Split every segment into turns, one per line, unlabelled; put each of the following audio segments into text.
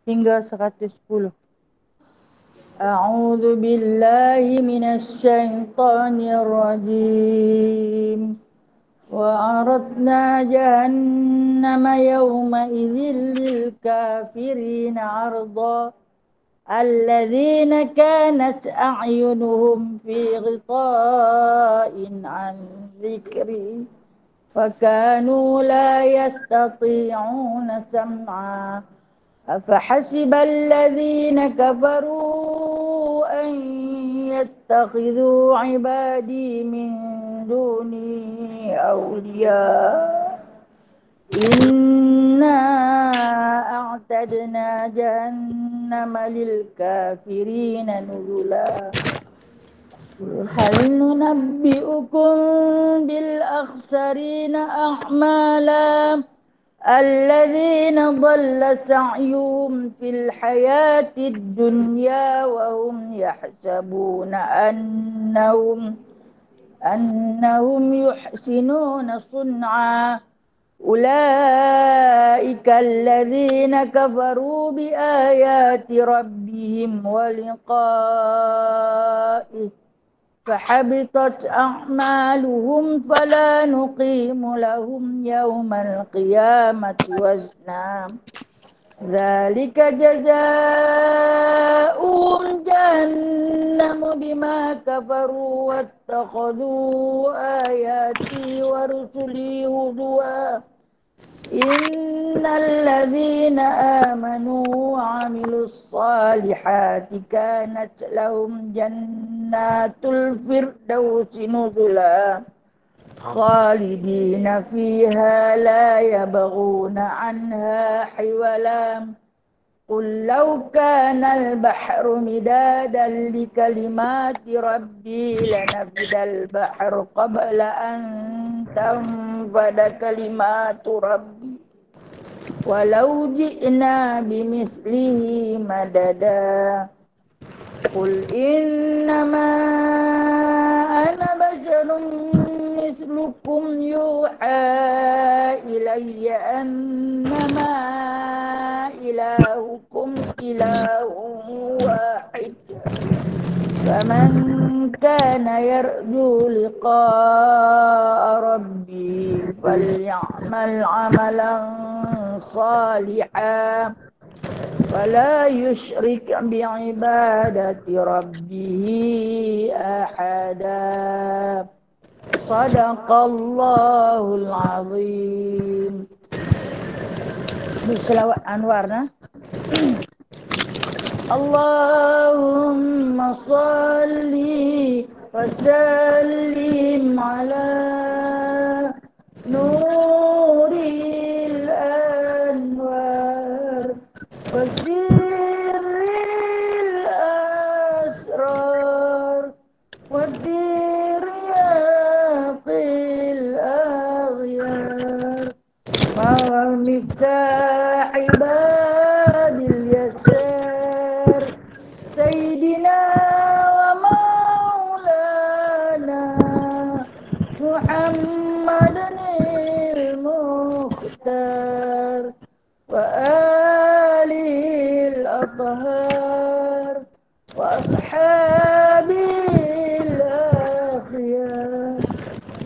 hingga 110. A'udzu billahi minasy syaithanir rajim. Wa aradna jahannama yawma idzil lil kafirina 'arda alladzina kanat a'yunuhum fi ghita'in 'an dzikri wa kanu la yastati'una sam'a أفحسب الذين كفروا أن يتخذوا عبادي من دوني أولياء إنا أعتدنا جهنم للكافرين نزلا هل ننبئكم بالأخسرين أعمالا الذين ضل سعيهم في الحياة الدنيا وهم يحسبون أنهم يحسنون صنعا أولئك الذين كفروا بآيات ربهم ولقائه فحبطت أعمالهم فلا نقيم لهم يوم القيامة وزنا ذلك جزاؤهم جهنم بما كفروا واتخذوا آياتي ورسلي هزوا إن الذين آمنوا وعملوا الصالحات كانت لهم جنات الفردوس نزلا خالدين فيها لا يبغون عنها حولا قل لو كان البحر مدادا لكلمات ربي لنفد البحر قبل أن تنفد كلمات ربي ولو جئنا بمثله مددا قل إنما أنا بشر مثلكم يوحى إلي أنما إلهكم إله واحد فمن كان يرجو لقاء ربه فليعمل عملا صالحا ولا يشرك بعبادة ربه أحدا صدق الله العظيم. Berselawat Anwarna. Allahumma salli wa sallim ala nuril anwar wa sirril asrar wa diryatil aghyar wa miftah ibadil yasar Sayyidina wa maulana Muhammadan al-Mukhtar wa alil athhar wa ashabil akhyar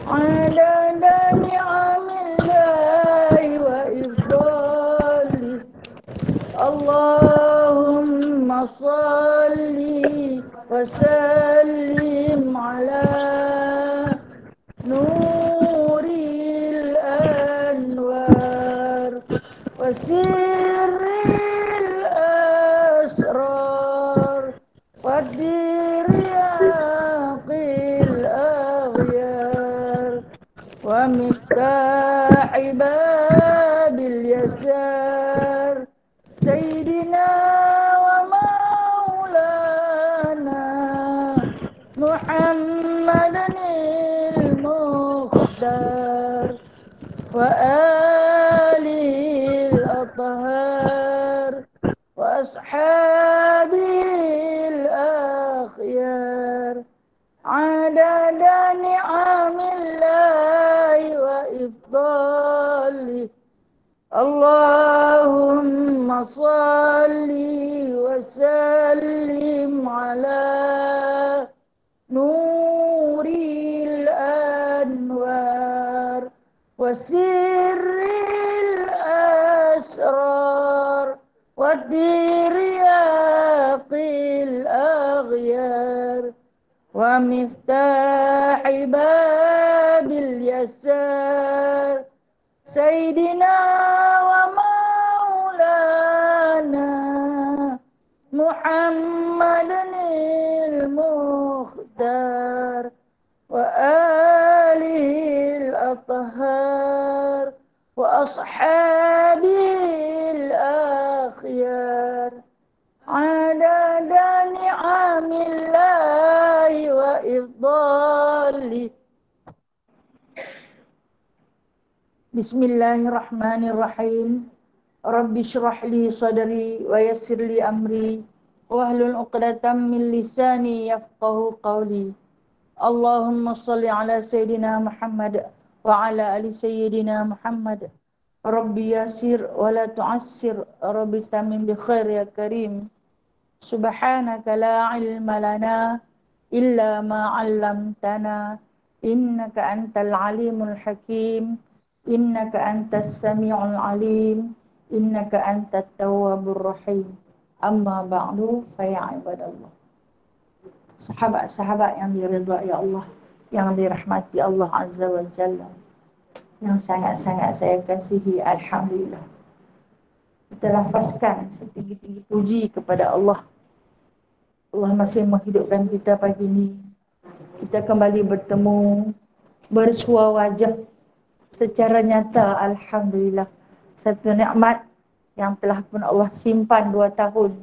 adada ni'amillahi wa ifdalih Allahumma salli wa sallim ala nuril anwar wa sirril asrar wa diryaqil aghyar wa miftah babil yasar Sayyidina wa maulana Muhammadan al-Mukhtar wa alil athhar wa ashabil akhyar adada ni'amillahi wa ifdalih Allahumma salli salli wa sallim ala nuril anwar wa sirril asrar wa diryaqil aghyar wa miftahi babil yasar Sayyidina wa maulana Muhammadanil Mukhtar wa alihil athhar wa ashabihil akhyar adada ni'amillahi wa ifdali. Bismillahirrahmanirrahim. Rabbi syrah li sadri wa yassir li amri wahlul 'uqdatam min lisani yafqahu qawli. Allahumma shalli ala sayyidina Muhammad wa ala ali sayyidina Muhammad. Rabbi yassir wa la tu'assir, Rabbi tamim bi khair ya karim. Subhanaka la ilma lana illa ma 'allamtana innaka antal alimul hakim. Innaka antas sami'ul alim, innaka antat tawwabur rahim. Amma ba'du fa ya ibadallah. Sahabat-sahabat yang diridhai Allah, yang dirahmati Allah Azza wa Jalla, yang sangat-sangat saya kasihi, alhamdulillah. Kita lafazkan setinggi-tinggi puji kepada Allah. Allah masih menghidupkan kita pagi ini. Kita kembali bertemu, bersua wajah secara nyata, alhamdulillah. Satu nikmat yang telah pun Allah simpan 2 tahun.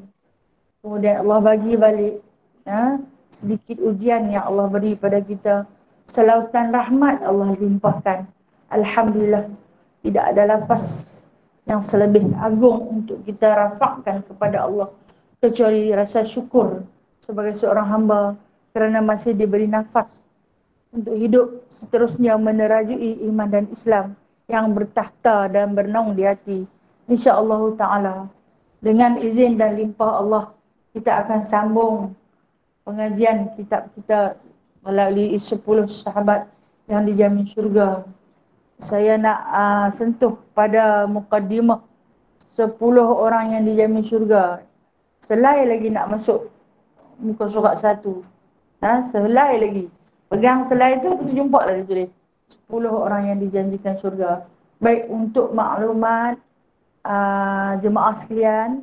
Kemudian Allah bagi balik sedikit ujian yang Allah beri pada kita. Selautan rahmat Allah limpahkan. Alhamdulillah. Tidak ada lafaz yang selebih agung untuk kita rafakkan kepada Allah kecuali rasa syukur sebagai seorang hamba kerana masih diberi nafas untuk hidup seterusnya menerajui iman dan Islam yang bertakhta dan bernaung di hati. InsyaAllah ta'ala dengan izin dan limpah Allah, kita akan sambung pengajian kitab kita melalui 10 sahabat yang dijamin syurga. Saya nak sentuh pada mukaddimah 10 orang yang dijamin syurga. Selai lagi nak masuk muka surat 1. Selai lagi. Pegang selai tu, kita jumpa lah dia tulis 10 orang yang dijanjikan syurga. Baik, untuk maklumat jemaah sekalian,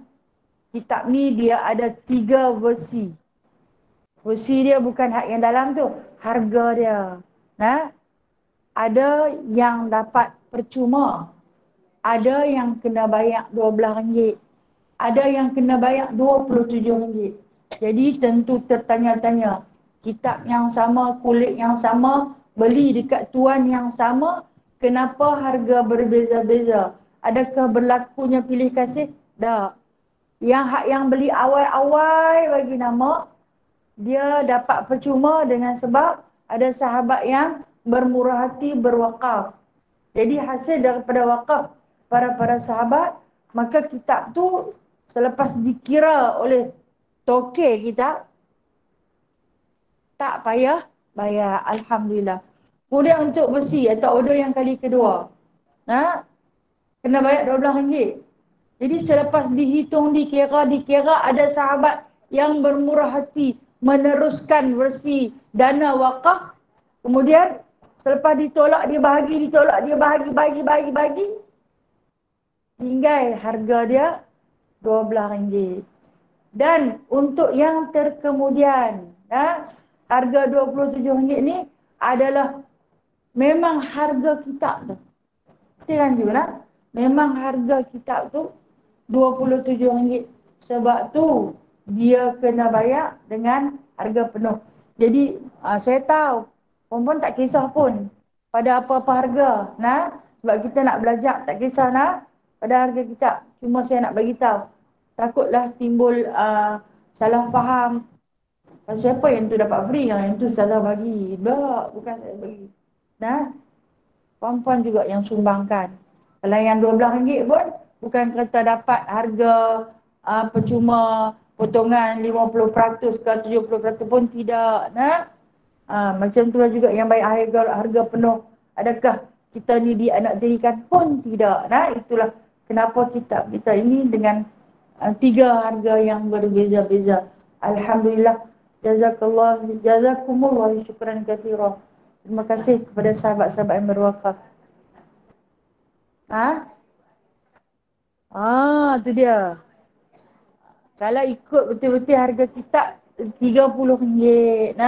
kitab ni dia ada 3 versi. Versi dia bukan hak yang dalam tu, harga dia. Ada yang dapat percuma, ada yang kena bayar RM12, ada yang kena bayar RM27. Jadi tentu tertanya-tanya, kitab yang sama, kulit yang sama, beli dekat tuan yang sama, kenapa harga berbeza-beza? Adakah berlakunya pilih kasih? Tak. Yang beli awal-awal bagi nama, dia dapat percuma dengan sebab ada sahabat yang bermurah hati berwakaf. Jadi hasil daripada wakaf para sahabat, maka kitab tu selepas dikira oleh tokeh kitab, tak payah bayar, alhamdulillah. Kemudian untuk besi atau order yang kali kedua, kena bayar RM12. Jadi selepas dihitung, dikira ada sahabat yang bermurah hati meneruskan versi dana wakaf. Kemudian selepas ditolak dia bahagi, bagi. Tinggal harga dia RM12. Dan untuk yang terkemudian, harga RM27 ni adalah memang harga kitab tu. Kan juga memang harga kitab tu RM27. Sebab tu dia kena bayar dengan harga penuh. Jadi saya tahu perempuan tak kisah pun pada apa-apa harga. Sebab kita nak belajar, tak kisah pada harga kitab. Cuma saya nak bagi tahu, takutlah timbul salah faham. Siapa yang tu dapat free, yang tu salah bagi. Tak, bukan saya bagi. Puan-puan juga yang sumbangkan. Kalau yang RM12 pun bukan kata dapat harga percuma potongan 50% ke 70% pun tidak. Macam itulah juga yang baik harga penuh. Adakah kita ni dianaktirikan pun tidak. Itulah kenapa kita ini dengan 3 harga yang berbeza-beza. Alhamdulillah. Jazakumullah syukran katsira. Terima kasih kepada sahabat-sahabat yang berwakaf. Tu dia. Kalau ikut betul-betul harga kitab RM30.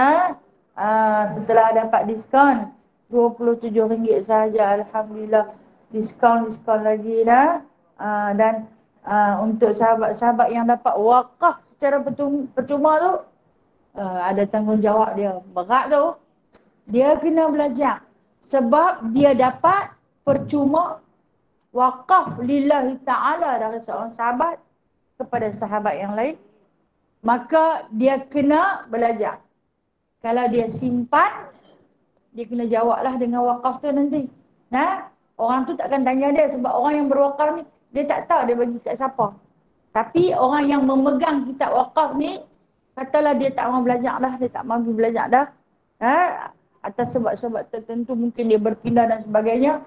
Setelah dapat diskaun RM27 sahaja. Alhamdulillah. Diskaun lagi dan untuk sahabat-sahabat yang dapat wakaf secara percuma tu, ada tanggungjawab dia. Berat tu. Dia kena belajar. Sebab dia dapat percuma wakaf lillahi ta'ala dari seorang sahabat kepada sahabat yang lain. Maka dia kena belajar. Kalau dia simpan, dia kena jawablah dengan wakaf tu nanti. Orang tu takkan tanya dia sebab orang yang berwakaf ni, dia tak tahu dia bagi kat siapa. Tapi orang yang memegang kitab wakaf ni, katalah dia tak mahu belajar dah, dia tak mahu belajar dah. Atas sebab-sebab tertentu, mungkin dia berpindah dan sebagainya.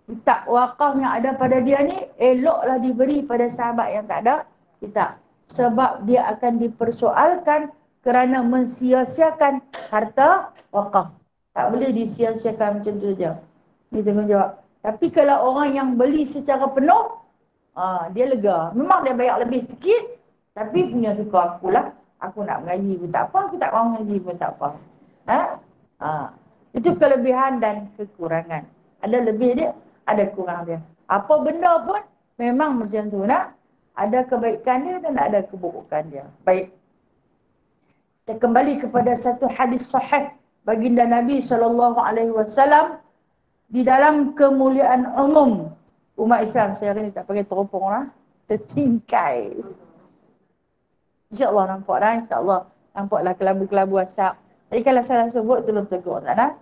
Kitab wakaf yang ada pada dia ni, eloklah diberi pada sahabat yang tak ada kitab. Sebab dia akan dipersoalkan kerana mensia-siakan harta wakaf. Tak boleh disia-siakan macam tu saja. Ini tanggungjawab. Tapi kalau orang yang beli secara penuh, dia lega. Memang dia bayar lebih sikit, tapi punya suka akulah. Aku nak mengaji pun tak apa, aku tak mahu mengaji pun tak apa. Itu kelebihan dan kekurangan. Ada lebih dia, ada kurang dia. Apa benda pun memang macam tu. Ada kebaikan dia dan ada keburukan dia. Baik. Kita kembali kepada satu hadis sahih baginda Nabi SAW di dalam kemuliaan umum umat Islam. Saya hari ni tak pakai teropong tertingkai. InsyaAllah nampak InsyaAllah nampaklah kelabu-kelabu asap. Jadi kalau salah sebut, tolong tegur sana.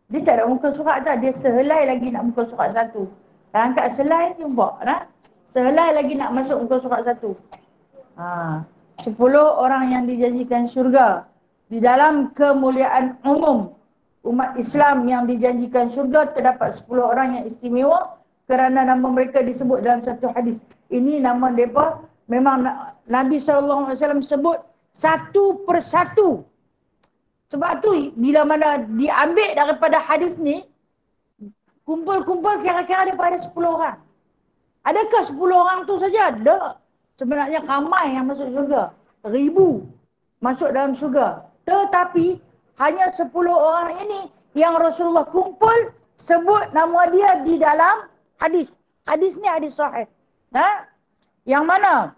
Dia tak ada muka surat tak. Dia sehelai lagi nak muka surat satu. Kalau angkat selai, jumpa. Sehelai lagi nak masuk muka surat satu. 10 orang yang dijanjikan syurga. Di dalam kemuliaan umum umat Islam yang dijanjikan syurga, terdapat 10 orang yang istimewa kerana nama mereka disebut dalam satu hadis. Ini nama mereka memang Nabi SAW sebut satu persatu. Sebab tu bila mana diambil daripada hadis ni, kumpul-kumpul kira-kira daripada 10 orang. Adakah 10 orang tu saja? Tak. Sebenarnya ramai yang masuk syurga. 1000 masuk dalam syurga. Tetapi hanya 10 orang ini yang Rasulullah kumpul sebut nama dia di dalam hadis. Hadis ni hadis sahih. Yang mana?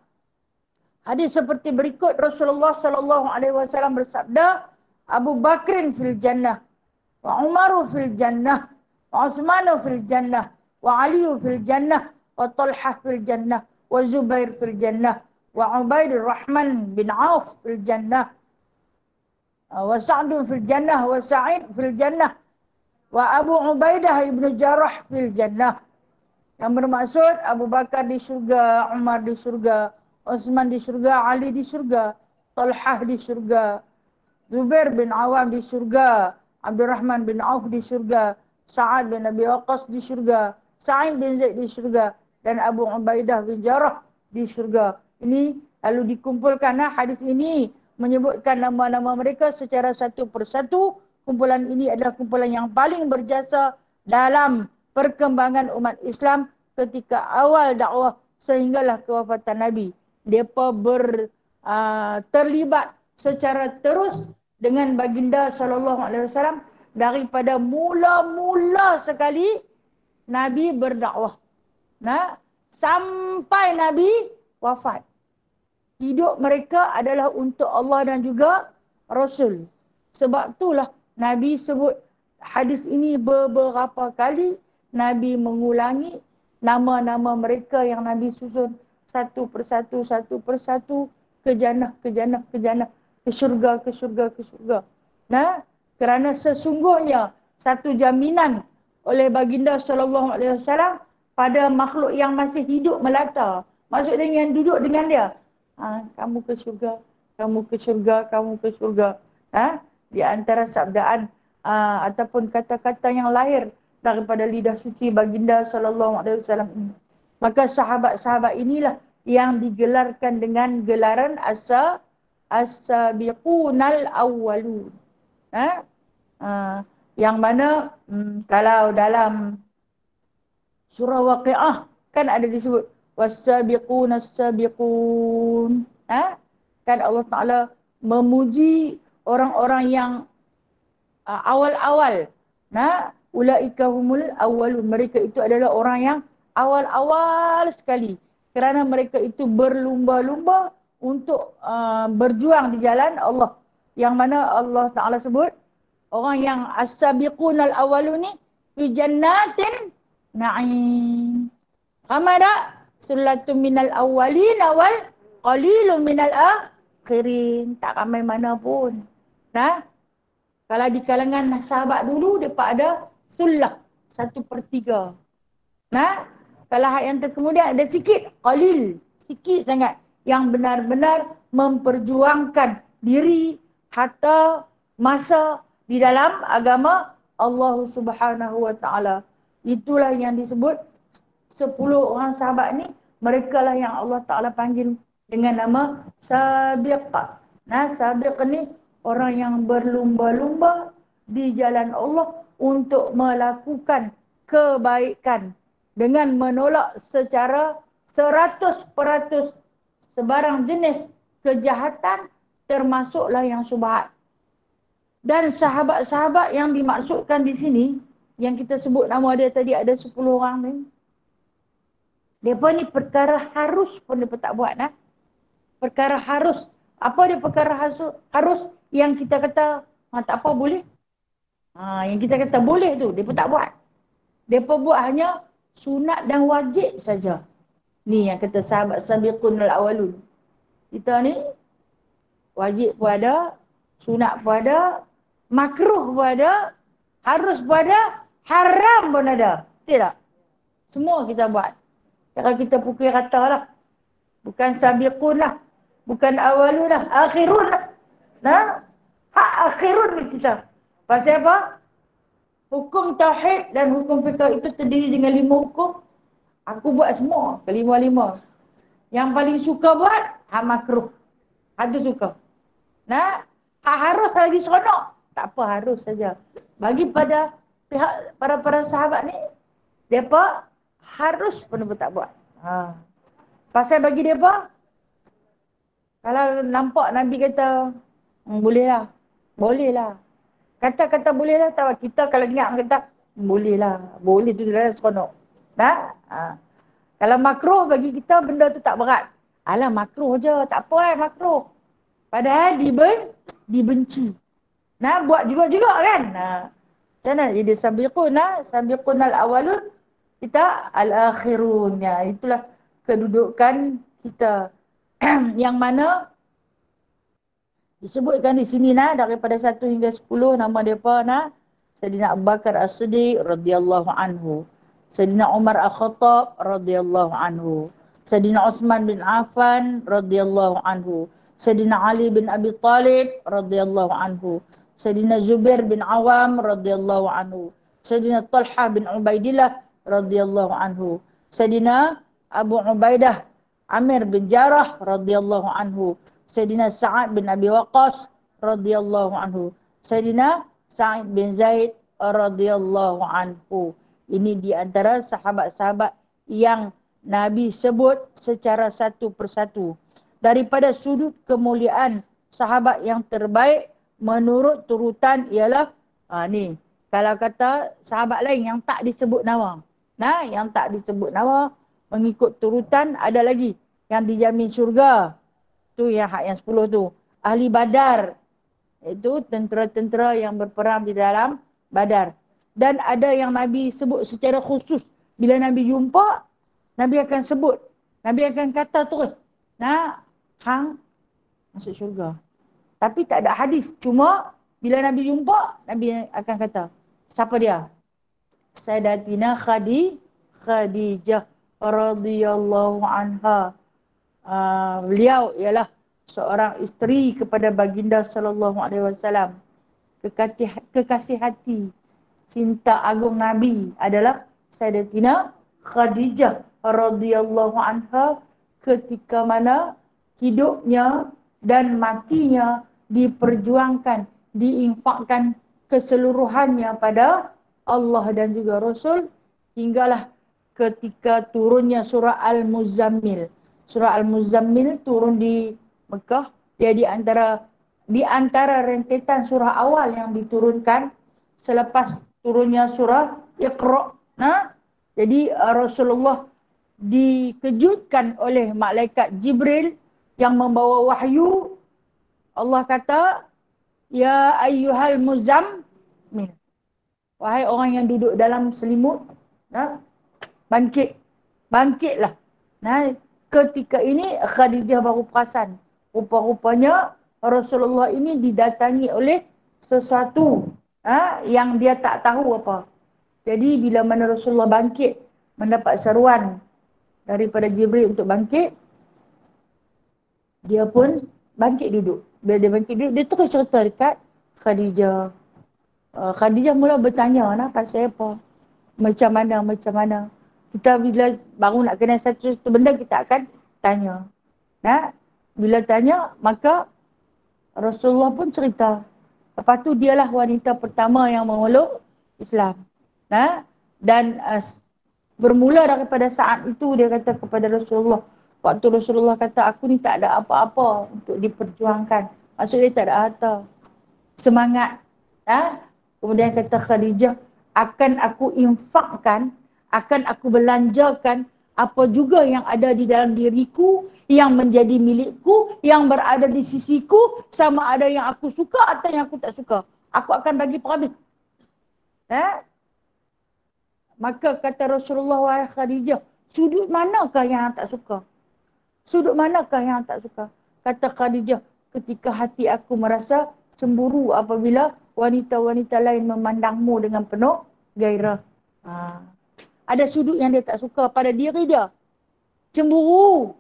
Hadis seperti berikut. Rasulullah SAW bersabda, Abu Bakrin fil jannah, wa Umaru fil jannah, wa Uthmanu fil jannah, wa Aliyu fil jannah, wa Talhah fil jannah, wa Zubair fil jannah, wa Ubaidur Rahman bin Auf fil jannah, wa Sa'dun fil jannah, wa Sa'id fil jannah, wa Abu Ubaidah ibn Jarrah fil jannah. Yang bermaksud Abu Bakar di syurga, Umar di syurga, Uthman di syurga, Ali di syurga, Talhah di syurga, Zubair bin Awam di syurga, Abdurrahman bin Auf di syurga, Sa'ad bin Abi Waqqas di syurga, Sa'id bin Zaid di syurga, dan Abu Ubaidah bin Jarrah di syurga. Ini lalu dikumpulkan. Hadis ini menyebutkan nama-nama mereka secara satu persatu. Kumpulan ini adalah kumpulan yang paling berjasa dalam perkembangan umat Islam ketika awal dakwah sehinggalah kewafatan Nabi. Mereka terlibat secara terus dengan baginda SAW daripada mula-mula sekali Nabi berdakwah. Sampai Nabi wafat. Hidup mereka adalah untuk Allah dan juga Rasul. Sebab itulah Nabi sebut hadis ini beberapa kali. Nabi mengulangi nama-nama mereka yang Nabi susun satu persatu ke jannah, ke jannah, ke jannah, ke syurga, ke syurga, ke syurga. Kerana sesungguhnya satu jaminan oleh baginda SAW pada makhluk yang masih hidup melata, Maksud dia yang duduk dengan dia. Kamu ke syurga, kamu ke syurga, kamu ke syurga. Di antara sabdaan ataupun kata-kata yang lahir daripada lidah suci baginda sallallahu alaihi wasallam ini. Maka sahabat-sahabat inilah yang digelarkan dengan gelaran as-sabiqunal awwalun. Yang mana kalau dalam surah Waqiah kan ada disebut was-sabiqunas-sabiqun. Kan Allah Taala memuji orang-orang yang awal-awal. Ulaika humul awwalun. Mereka itu adalah orang yang awal-awal sekali. Kerana mereka itu berlumba-lumba untuk berjuang di jalan Allah. Yang mana Allah Ta'ala sebut, orang yang as-sabiqunal awwalun ni fi jannatin na'im. Ramai tak? Sulatun minal awwalin wal qalilun minal akhirin. Tak ramai mana pun. Kalau di kalangan sahabat dulu, mereka ada sulah 1/3. Kalau yang terkemudian ada sikit, qalil, sikit sangat. Yang benar-benar memperjuangkan diri, harta, masa di dalam agama Allah Subhanahu Wa Taala. Itulah yang disebut 10 orang sahabat ni, mereka lah yang Allah Ta'ala panggil dengan nama sabiq. Sabiq ni orang yang berlumba-lumba di jalan Allah untuk melakukan kebaikan dengan menolak secara 100% sebarang jenis kejahatan, termasuklah yang syubhat. Dan sahabat-sahabat yang dimaksudkan di sini, yang kita sebut nama dia tadi ada 10 orang ni, mereka ni perkara harus pun mereka tak buat. Perkara harus. Apa dia perkara harus yang kita kata tak apa boleh? Yang kita kata boleh tu, mereka tak buat. Mereka buat hanya sunat dan wajib saja. Ni yang kata sahabat sabiqunal awalun. Kita ni wajib pun ada, sunat pun ada, makruh pun ada, harus pun ada, haram pun ada. Betul tak? Semua kita buat. Kalau kita pukul rata lah. Bukan sabiqun lah. Bukan awalun lah. Akhirun lah. Hak akhirun ni kita. Pasal apa? Hukum tauhid dan hukum fiqh itu terdiri dengan 5 hukum. Aku buat semua. Kelima-lima. Yang paling suka buat, hak makruh. Hak tu suka. Hak harus lagi seronok. Tak apa, harus saja. Bagi pada pihak para sahabat ni, mereka harus pun mereka tak buat. Pasal bagi mereka, kalau nampak Nabi kata, bolehlah. Bolehlah. Kata-kata bolehlah, tahu kita kalau ingat kata, bolehlah. Boleh tu dah seronok. Kalau makruh bagi kita, benda tu tak berat. Alah makruh je, tak apa makruh. Padahal dibenci. Buat juga kan. Macam mana? Jadi sabiqunal awalun, kita al-akhirun. Itulah kedudukan kita. Yang mana disebutkan di sini daripada 1 hingga 10 nama mereka Sayyidina Abu Bakar As-Siddiq radhiyallahu anhu, Sayyidina Umar Al-Khattab radhiyallahu anhu, Sayyidina Utsman bin Affan radhiyallahu anhu, Sayyidina Ali bin Abi Talib radhiyallahu anhu, Sayyidina Zubair bin Awam radhiyallahu anhu, Sayyidina Talha bin Ubaidillah radhiyallahu anhu, Sayyidina Abu Ubaidah Amir bin Jarrah radhiyallahu anhu, Sayyidina Sa'ad bin Abi Waqqas radhiyallahu anhu, Sayyidina Sa'id bin Zaid radhiyallahu anhu. Ini di antara sahabat-sahabat yang Nabi sebut secara satu persatu. Daripada sudut kemuliaan sahabat yang terbaik menurut turutan ialah ni. Kalau kata sahabat lain yang tak disebut nama. Yang tak disebut nama mengikut turutan ada lagi yang dijamin syurga. Tu yang hak yang 10 tu. Ahli Badar. Itu tentera-tentera yang berperang di dalam Badar. Dan ada yang Nabi sebut secara khusus. Bila Nabi jumpa, Nabi akan sebut. Nabi akan kata terus. Hang masuk syurga. Tapi tak ada hadis. Cuma bila Nabi jumpa, Nabi akan kata. Siapa dia? Sayyidatina Khadijah radhiyallahu anha. Beliau ialah seorang isteri kepada baginda sallallahu alaihi wasallam. Kekasih hati, cinta agung Nabi adalah Sayyidatina Khadijah radhiyallahu anha, ketika mana hidupnya dan matinya diperjuangkan, diinfakkan keseluruhannya pada Allah dan juga Rasul, hinggalah ketika turunnya surah Al-Muzammil. Surah Al-Muzammil turun di Mekah. Dia di antara rentetan surah awal yang diturunkan selepas turunnya surah Iqra. Jadi Rasulullah dikejutkan oleh malaikat Jibril yang membawa wahyu. Allah kata, ya ayyuhal muzammil, wahai orang yang duduk dalam selimut, bangkitlah. Ketika ini Khadijah baru perasan, rupa-rupanya Rasulullah ini didatangi oleh sesuatu yang dia tak tahu apa. Jadi bila mana Rasulullah bangkit, mendapat seruan daripada Jibril untuk bangkit, dia pun bangkit duduk. Bila dia bangkit duduk, dia terus cerita dekat Khadijah. Khadijah mula bertanya, pasal apa? Macam mana? Kita bila baru nak kenal satu benda, kita akan tanya. Bila tanya, maka Rasulullah pun cerita. Lepas tu dialah wanita pertama yang memeluk Islam. Dan bermula daripada saat itu dia kata kepada Rasulullah, waktu Rasulullah kata, aku ni tak ada apa-apa untuk diperjuangkan. Maksudnya tak ada harta. Semangat. Kemudian kata Khadijah, akan aku infakkan, akan aku belanjakan apa juga yang ada di dalam diriku, yang menjadi milikku, yang berada di sisiku, sama ada yang aku suka atau yang aku tak suka. Aku akan bagi perhabis. Maka kata Rasulullah, wahai Khadijah, sudut manakah yang tak suka? Sudut manakah yang tak suka? Kata Khadijah, ketika hati aku merasa cemburu apabila wanita-wanita lain memandangmu dengan penuh gairah. Ada sudut yang dia tak suka pada diri dia. Cemburu.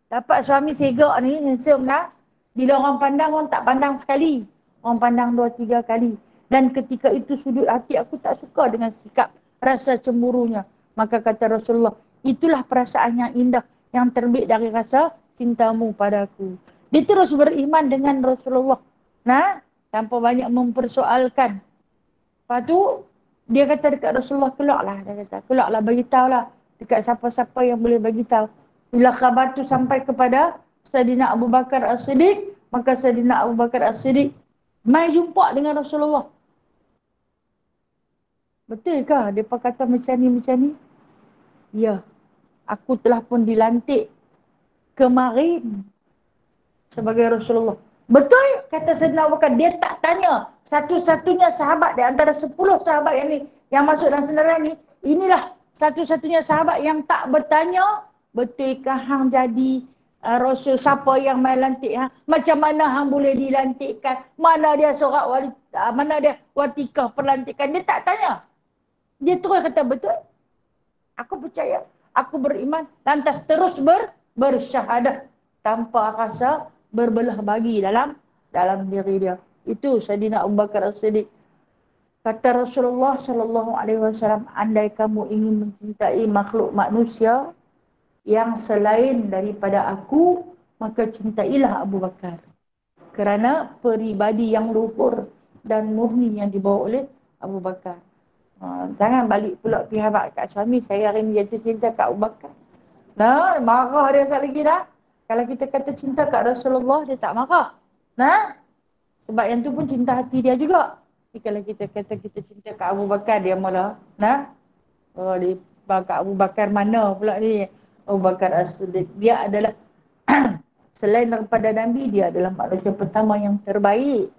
Dapat suami segak ni, handsome lah. Bila orang pandang, orang tak pandang sekali. Orang pandang 2-3 kali. Dan ketika itu sudut hati aku tak suka dengan sikap rasa cemburunya. Maka kata Rasulullah, itulah perasaan yang indah yang terbit dari rasa cintamu padaku. Dia terus beriman dengan Rasulullah. Tanpa banyak mempersoalkan. Lepas tu, dia kata dekat Rasulullah, keluarlah. Dia kata, keluarlah, beritahulah dekat siapa-siapa yang boleh beritahu. Bila khabar tu sampai kepada Sayyidina Abu Bakar As-Siddiq, maka Sayyidina Abu Bakar As-Siddiq mai jumpa dengan Rasulullah. Betulkah dia kata macam ni? Ya, aku telah pun dilantik kemarin sebagai Rasulullah. Betul, kata Sayyidina Abu Bakar. Dia tak tanya satu-satunya sahabat di antara 10 sahabat yang masuk dalam senarai ni. Inilah satu-satunya sahabat yang tak bertanya, betulkah hang jadi Rasul, siapa yang main lantik hang? Macam mana hang boleh dilantikkan? Mana dia surat mana dia watikah perlantikan? Dia tak tanya. Dia terus kata, betul. Aku percaya, aku beriman. Lantas terus bersyahadat tanpa rasa berbelah bagi dalam diri dia. Itu Sayyidina Abu Bakar As-Siddiq. Kata Rasulullah sallallahu alaihi wasallam, andai kamu ingin mencintai makhluk manusia yang selain daripada aku, maka cintailah Abu Bakar. Kerana peribadi yang luhur dan murni yang dibawa oleh Abu Bakar. Jangan balik pula pihak kat suami, saya hari ni jatuh cinta kat Abu Bakar. Marah dia sekali lagi dah. Kalau kita kata cinta kat Rasulullah, dia tak marah. Sebab yang tu pun cinta hati dia juga. Tapi kalau kita kata kita cinta kat Abu Bakar, dia malah dia kat Abu Bakar mana pula ni? Abu Bakar As-Siddiq. Dia adalah selain daripada Nabi, dia adalah manusia pertama yang terbaik.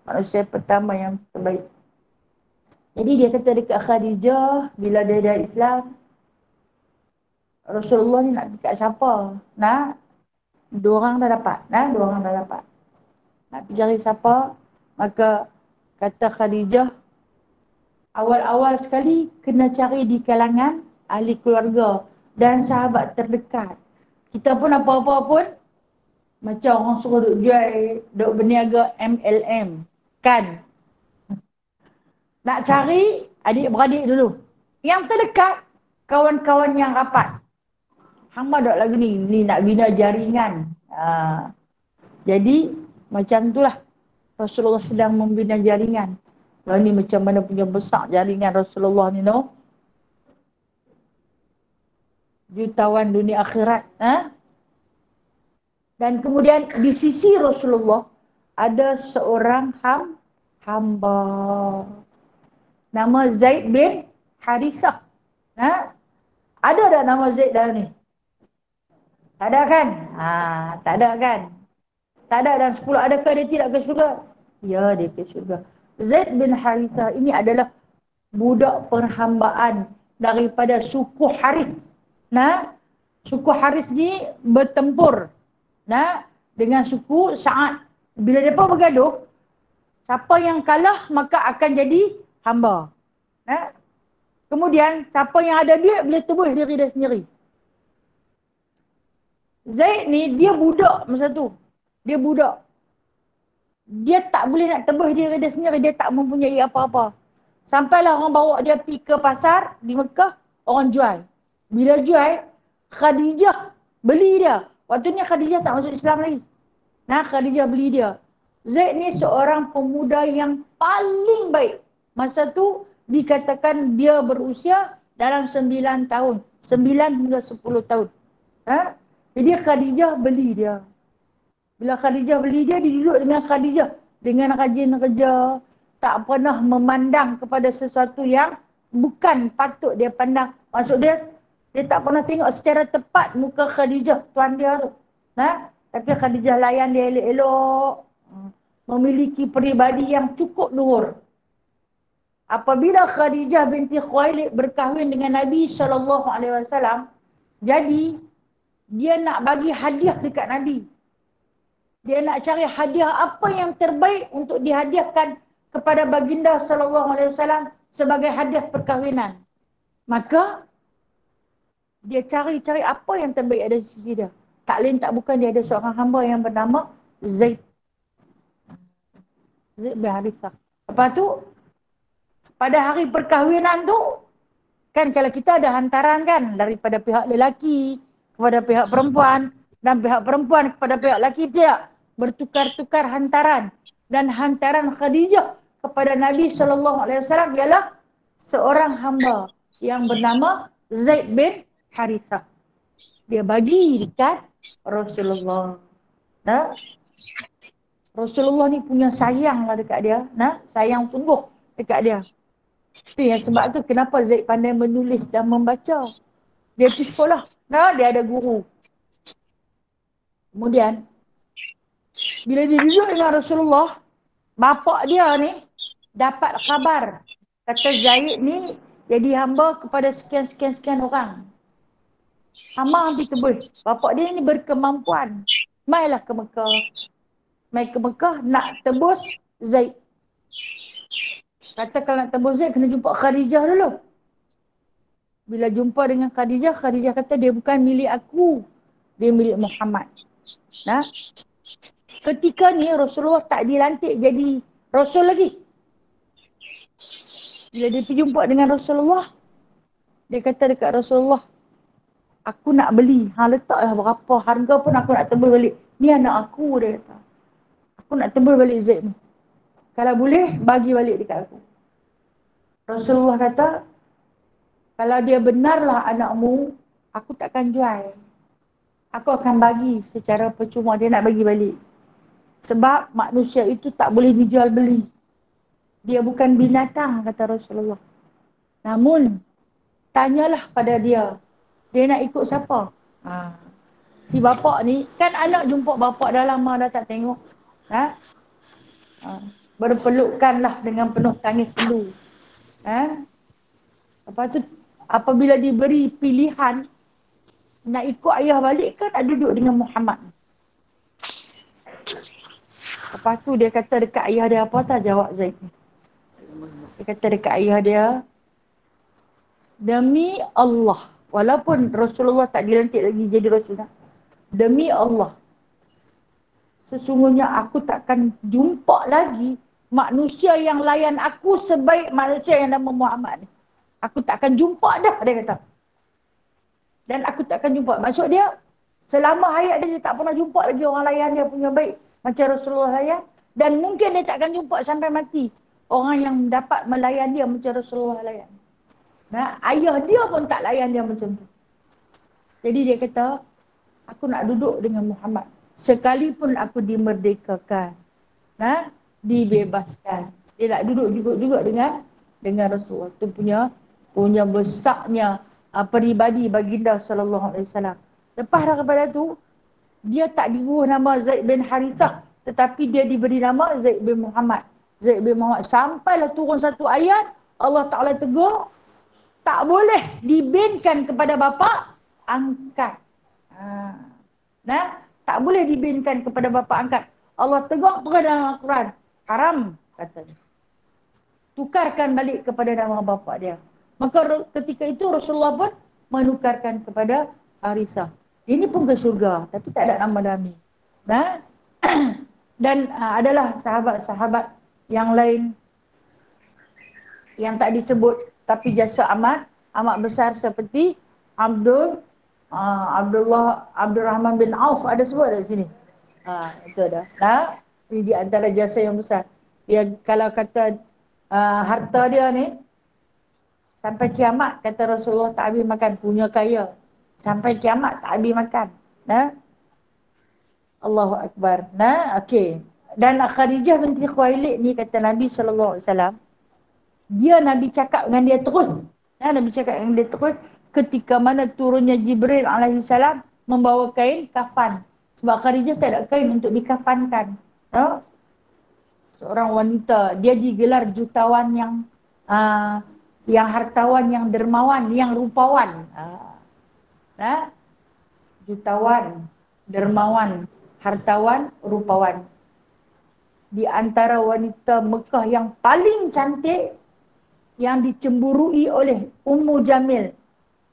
Manusia pertama yang terbaik. Jadi dia kata dekat Khadijah, bila dia dah Islam, Rasulullah ni nak dekat siapa? Dua orang dah dapat. Nak pergi cari siapa? Maka kata Khadijah, awal-awal sekali kena cari di kalangan ahli keluarga dan sahabat terdekat. Kita pun apa-apa pun macam orang suruh duk jual, duk berniaga MLM. Kan? Nak cari adik-beradik dulu. Yang terdekat, kawan-kawan yang rapat. Hamba dok lagu ni nak bina jaringan. Jadi, macam itulah Rasulullah sedang membina jaringan. Lalu ni macam mana punya besar jaringan Rasulullah ni, no? Jutawan dunia akhirat. Dan kemudian di sisi Rasulullah ada seorang hamba. Nama Zaid bin Harithah. Ada tak nama Zaid dalam ni? Tak ada kan? Tak ada kan? Tak ada, dan 10 adakah dia tidak ke syurga? Ya, dia ke syurga. Zaid bin Harithah ini adalah budak perhambaan daripada suku Harith. Suku Harith ni bertempur dengan suku Sa'ad. Bila mereka bergaduh, siapa yang kalah maka akan jadi hamba. Kemudian siapa yang ada duit boleh tebus diri dia sendiri. Zaid ni dia budak masa tu. Dia budak. Dia tak boleh nak tebus diri dia sendiri, dia tak mempunyai apa-apa. Sampailah orang bawa dia pergi ke pasar di Mekah, orang jual. Bila jual, Khadijah beli dia. Waktu ni Khadijah tak masuk Islam lagi. Khadijah beli dia. Zaid ni seorang pemuda yang paling baik. Masa tu dikatakan dia berusia dalam 9 tahun. 9 hingga 10 tahun. Jadi Khadijah beli dia. Bila Khadijah beli dia, dia duduk dengan Khadijah. Dengan rajin kerja. Tak pernah memandang kepada sesuatu yang bukan patut dia pandang. Maksud dia, dia tak pernah tengok secara tepat muka Khadijah, tuan dia tu. Tapi Khadijah layan dia elok-elok. Memiliki peribadi yang cukup luhur. Apabila Khadijah binti Khuwailid berkahwin dengan Nabi SAW, jadi dia nak bagi hadiah dekat Nabi. Dia nak cari hadiah apa yang terbaik untuk dihadiahkan kepada baginda SAW sebagai hadiah perkahwinan. Maka dia cari-cari apa yang terbaik ada di sisi dia. Tak lain tak bukan dia ada seorang hamba yang bernama Zaid. Zaid bin Harithah. Lepas tu, pada hari perkahwinan tu, kan kalau kita ada hantaran kan, daripada pihak lelaki kepada pihak perempuan, dan pihak perempuan kepada pihak lelaki, dia bertukar-tukar hantaran. Dan hantaran Khadijah kepada Nabi SAW ialah seorang hamba yang bernama Zaid bin Harithah. Dia bagi dekat Rasulullah. Rasulullah ni punya sayang lah dekat dia. Sayang sungguh dekat dia. Itu yang sebab tu kenapa Zaid pandai menulis dan membaca. Dia pergi sekolah. Dia ada guru. Kemudian, bila dia duduk dengan Rasulullah, bapak dia ni dapat khabar. Kata Zaid ni jadi hamba kepada sekian-sekian orang. Hamba hampir tebus. Bapak dia ni berkemampuan. Mailah ke Mekah. Mai ke Mekah nak tebus Zaid. Kata kalau nak tebus Zaid kena jumpa Khadijah dulu. Bila jumpa dengan Khadijah, Khadijah kata dia bukan milik aku. Dia milik Muhammad. Ketika ni Rasulullah tak dilantik jadi Rasul lagi. Bila dia pergi jumpa dengan Rasulullah, dia kata dekat Rasulullah, aku nak beli. Letaklah berapa harga pun aku nak tebus balik. Ni anak aku, dia kata. Aku nak tebus balik Zaid ni. Kalau boleh, bagi balik dekat aku. Rasulullah kata, kalau dia benarlah anakmu, aku takkan jual. Aku akan bagi secara percuma, dia nak bagi balik. Sebab manusia itu tak boleh dijual beli. Dia bukan binatang, kata Rasulullah. Namun, tanyalah pada dia. Dia nak ikut siapa? Si bapak ni, kan anak jumpa bapak dah lama dah tak tengok. Berpelukkanlah dengan penuh tangis sendu. Lepas tu, apabila diberi pilihan, nak ikut ayah balik ke nak duduk dengan Muhammad? Lepas tu dia kata dekat ayah dia apa tak jawab Zaid ni. Dia kata dekat ayah dia, Demi Allah, walaupun Rasulullah tak dilantik lagi jadi Rasulullah, demi Allah, sesungguhnya aku takkan jumpa lagi manusia yang layan aku sebaik manusia yang nama Muhammad ni. Aku takkan jumpa dah, dia kata. Dan aku takkan jumpa. Maksud dia, selama hayat dia tak pernah jumpa lagi orang layan dia punya baik macam Rasulullah layan. Dan mungkin dia takkan jumpa sampai mati orang yang dapat melayan dia macam Rasulullah layan. Nah, ayah dia pun tak layan dia macam tu. Jadi dia kata, aku nak duduk dengan Muhammad. Sekalipun aku dimerdekakan. Nah, dibebaskan. Dia nak duduk juga dengan Rasulullah. Itu punya besarnya peribadi baginda sallallahu alaihi wasallam. Lepas daripada tu, dia tak diberi nama Zaid bin Harithah, tetapi dia diberi nama Zaid bin Muhammad. Zaid bin Muhammad. Sampailah turun satu ayat, Allah Ta'ala tegur, tak boleh dibinkan kepada bapa angkat. Nah, tak boleh dibinkan kepada bapa angkat. Allah tegur dalam Al-Quran. Haram, katanya. Tukarkan balik kepada nama bapa dia. Maka ketika itu Rasulullah pun menukarkan kepada Harithah. Ini pun ke surga, tapi tak ada nama Dami. Nah, dan adalah sahabat-sahabat yang lain yang tak disebut, tapi jasa amat besar seperti Abdurrahman bin Auf, ada sebut di sini. Itu ada. Nah, ini di antara jasa yang besar. Dia kalau kata harta dia ni sampai kiamat, kata Rasulullah, tak habis makan, punya kaya. Sampai kiamat tak habis makan. Nah, Allahu Akbar. Nah, okey. Dan Khadijah binti Khuwailid ni, kata Nabi SAW, dia Nabi cakap dengan dia terus. Nabi cakap dengan dia terus ketika mana turunnya Jibril alaihissalam membawa kain kafan. Sebab Khadijah tak ada kain untuk dikafankan. Seorang wanita, dia digelar jutawan yang hartawan, yang dermawan, yang rupawan. Jutawan, dermawan, hartawan, rupawan. Di antara wanita Mekah yang paling cantik, yang dicemburui oleh Ummu Jamil.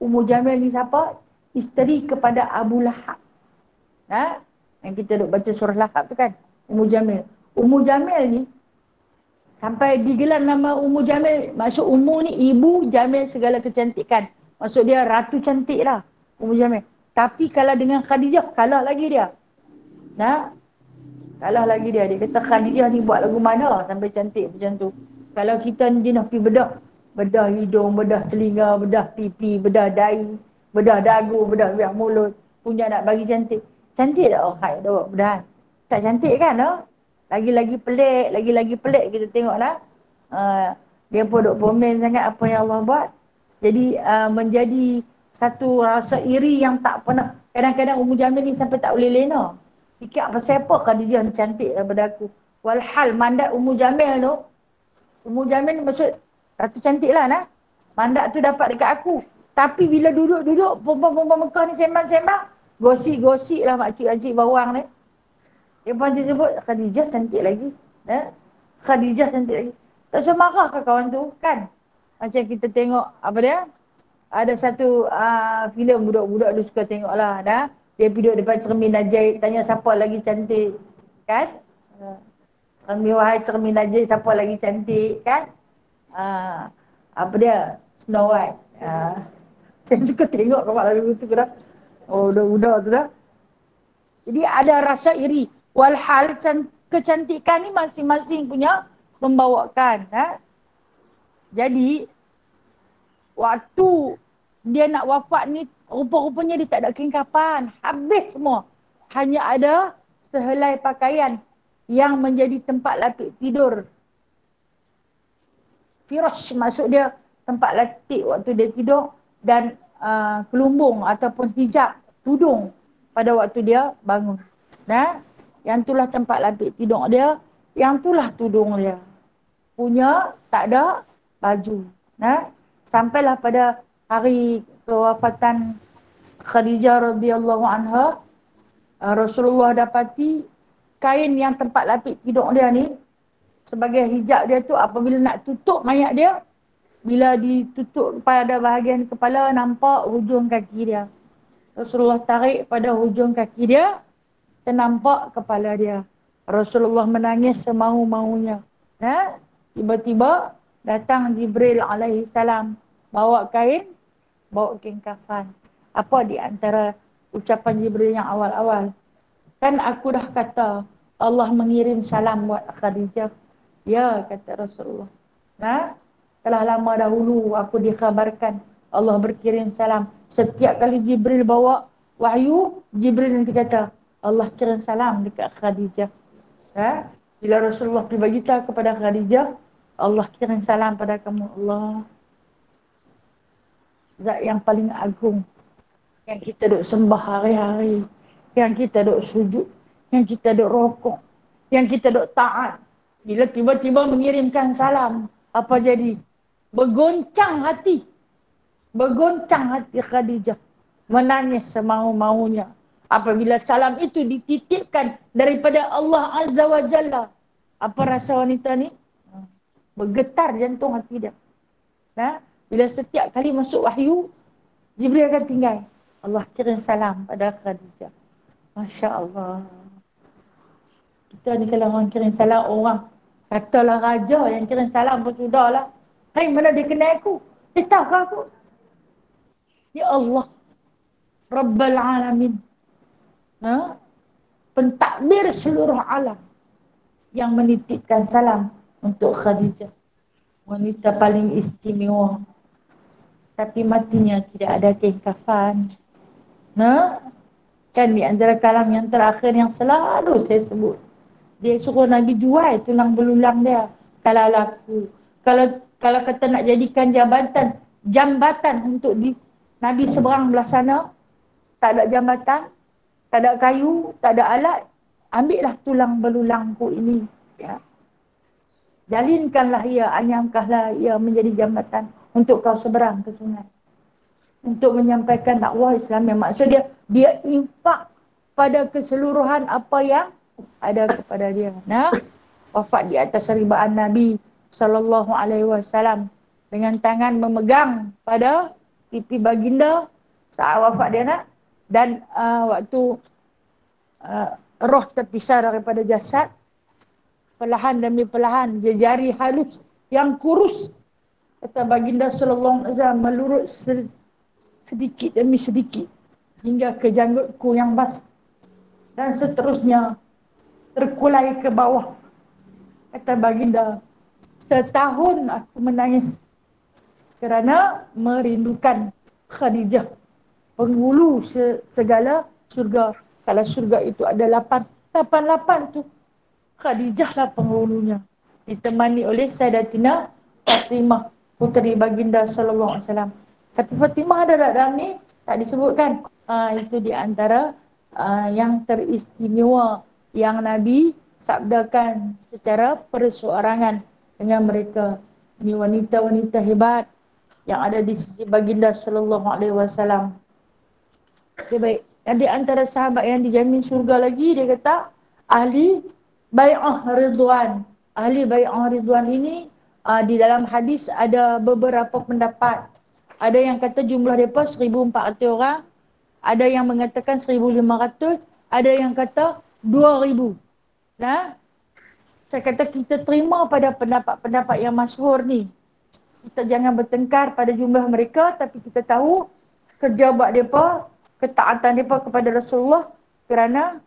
Ummu Jamil ni siapa? Isteri kepada Abu Lahab. Yang kita duk baca surah Lahab tu kan, Ummu Jamil. Ummu Jamil ni sampai digelar nama Ummu Jamil. Maksud Ummu ni ibu, Jamil segala kecantikan. Maksud dia ratu cantik lah, Ummu Jamil. Tapi kalau dengan Khadijah, kalah lagi dia. Kalah lagi dia. Dia kata Khadijah ni buat lagu mana sampai cantik macam tu. Kalau kita ni nak pergi bedah hidung, bedah telinga, bedah pipi, bedah dahi, bedah dagu, bedah biak mulut, punya nak bagi cantik. Cantik tak? Oh, hai, dah buat bedahan. Tak cantik kan? Lagi-lagi pelik kita tengok lah. Dia pun duk komen sangat apa yang Allah buat. Jadi menjadi satu rasa iri yang tak pernah. Kadang-kadang Ummu Jamil ni sampai tak boleh lena. Fikir pasal apa Khadijah ni cantik daripada aku. Walhal mandat Ummu Jamil tu, Ummu Jamil ni maksud ratu cantik lah nah. Mandat tu dapat dekat aku. Tapi bila duduk-duduk, perempuan-perempuan Mekah ni sembang-sembang, gosip-gosip lah makcik-makcik bawang ni. Dia pun sebut Khadijah cantik lagi. Khadijah cantik lagi. Tak usah marah ke kawan tu kan. Macam kita tengok apa dia, ada satu filem budak-budak dia suka tengok lah. Dia pergi duduk depan cermin ajaib, tanya siapa lagi cantik kan. Cermin, wahai cermin ajaib, siapa lagi cantik kan. Apa dia, Snow White. Saya suka tengok kawan lagu tu dah. Oh, budak-budak tu dah. Jadi ada rasa iri. Walhal kecantikan ni masing-masing punya membawakan. Jadi waktu dia nak wafat ni, rupa-rupanya dia tak ada kain kafan. Habis semua. Hanya ada sehelai pakaian yang menjadi tempat lapik tidur. Firash maksud dia tempat lapik waktu dia tidur, dan kelumbung ataupun hijab, tudung pada waktu dia bangun. Yang itulah tempat lapik tidur dia, yang itulah tudung dia. Punya tak ada baju. Sampailah pada hari kewafatan Khadijah radhiyallahu anha, Rasulullah dapati kain yang tempat lapik tidur dia ni sebagai hijab dia tu, apabila nak tutup mayat dia, Bila ditutup pada bahagian kepala, nampak hujung kaki dia. Rasulullah tarik pada hujung kaki dia, ternampak kepala dia. Rasulullah menangis semau-maunya. Tiba-tiba datang Jibril alaihi salam, bawa kain kafan. Apa di antara ucapan Jibril yang awal-awal? Kan aku dah kata Allah mengirim salam buat Khadijah. Ya, kata Rasulullah. Telah lama dahulu aku dikhabarkan Allah berkirim salam. Setiap kali Jibril bawa wahyu, Jibril nanti kata Allah kirim salam dekat Khadijah. Bila Rasulullah pergi beritahu kepada Khadijah, Allah kirim salam pada kamu. Allah, zat yang paling agung, yang kita duk sembah hari-hari, yang kita duk sujud, yang kita duk rokok, yang kita duk taat. Bila tiba-tiba mengirimkan salam, apa jadi? Bergoncang hati Khadijah, menangis semau-maunya. Apabila salam itu dititipkan daripada Allah Azza wa Jalla, apa rasa wanita ni? Bergetar jantung hati dia. Bila setiap kali masuk wahyu, Jibril akan tinggal. Allah kirim salam pada Khadijah. Masya Allah. Kita ni kalau orang kirim salam, orang katalah raja yang kirim salam pun sudahlah. Hai, mana dia kenal aku? Dia tahu ke aku? Ya Allah, Rabbal Alamin, pentadbir seluruh alam, yang menitipkan salam untuk Khadijah, wanita paling istimewa. Tapi matinya tidak ada kain kafan. Kan di antara kalam yang terakhir yang selalu saya sebut, dia suruh Nabi jual tulang belulang dia kalau laku. Kalau kata nak jadikan jambatan untuk di Nabi seberang belah sana, tak ada jambatan, tak ada kayu, tak ada alat, ambillah tulang belulangku ini, jalinkanlah ia, anyamkahlah ia menjadi jambatan untuk kau seberang ke sungai, untuk menyampaikan dakwah Islam. Yang maksud dia infak pada keseluruhan apa yang ada kepada dia. Wafat di atas ribaan Nabi SAW dengan tangan memegang pada pipi baginda saat wafat dia. Dan waktu roh terpisah daripada jasad, perlahan demi perlahan jari halus yang kurus, kata baginda sallallahu alaihi wasallam, melurut sedikit demi sedikit hingga ke janggutku yang basah, dan seterusnya terkulai ke bawah. Kata baginda, setahun aku menangis kerana merindukan Khadijah, penghulu segala surga. Kalau surga itu ada 8 tu, Khadijah lah penghulunya, ditemani oleh Sayyidatina Fatimah, puteri baginda sallallahu alaihi wasallam. Tapi Fatimah ada tak dalam ni? Tak disebutkan. Itu di antara yang teristimewa yang Nabi sabdakan secara perseorangan dengan mereka. Ini wanita-wanita hebat yang ada di sisi baginda sallallahu alaihi wasallam. Okay, baik. Di antara sahabat yang dijamin surga lagi, dia kata ahli bai'ah ridwan. Ahli bai'ah ridwan ini di dalam hadis ada beberapa pendapat. Ada yang kata jumlah mereka 1,400 orang, ada yang mengatakan 1,500, ada yang kata 2,000. Saya kata kita terima pada pendapat-pendapat yang masyhur ni. Kita jangan bertengkar pada jumlah mereka, tapi kita tahu kerja buat mereka, ketaatan mereka kepada Rasulullah, kerana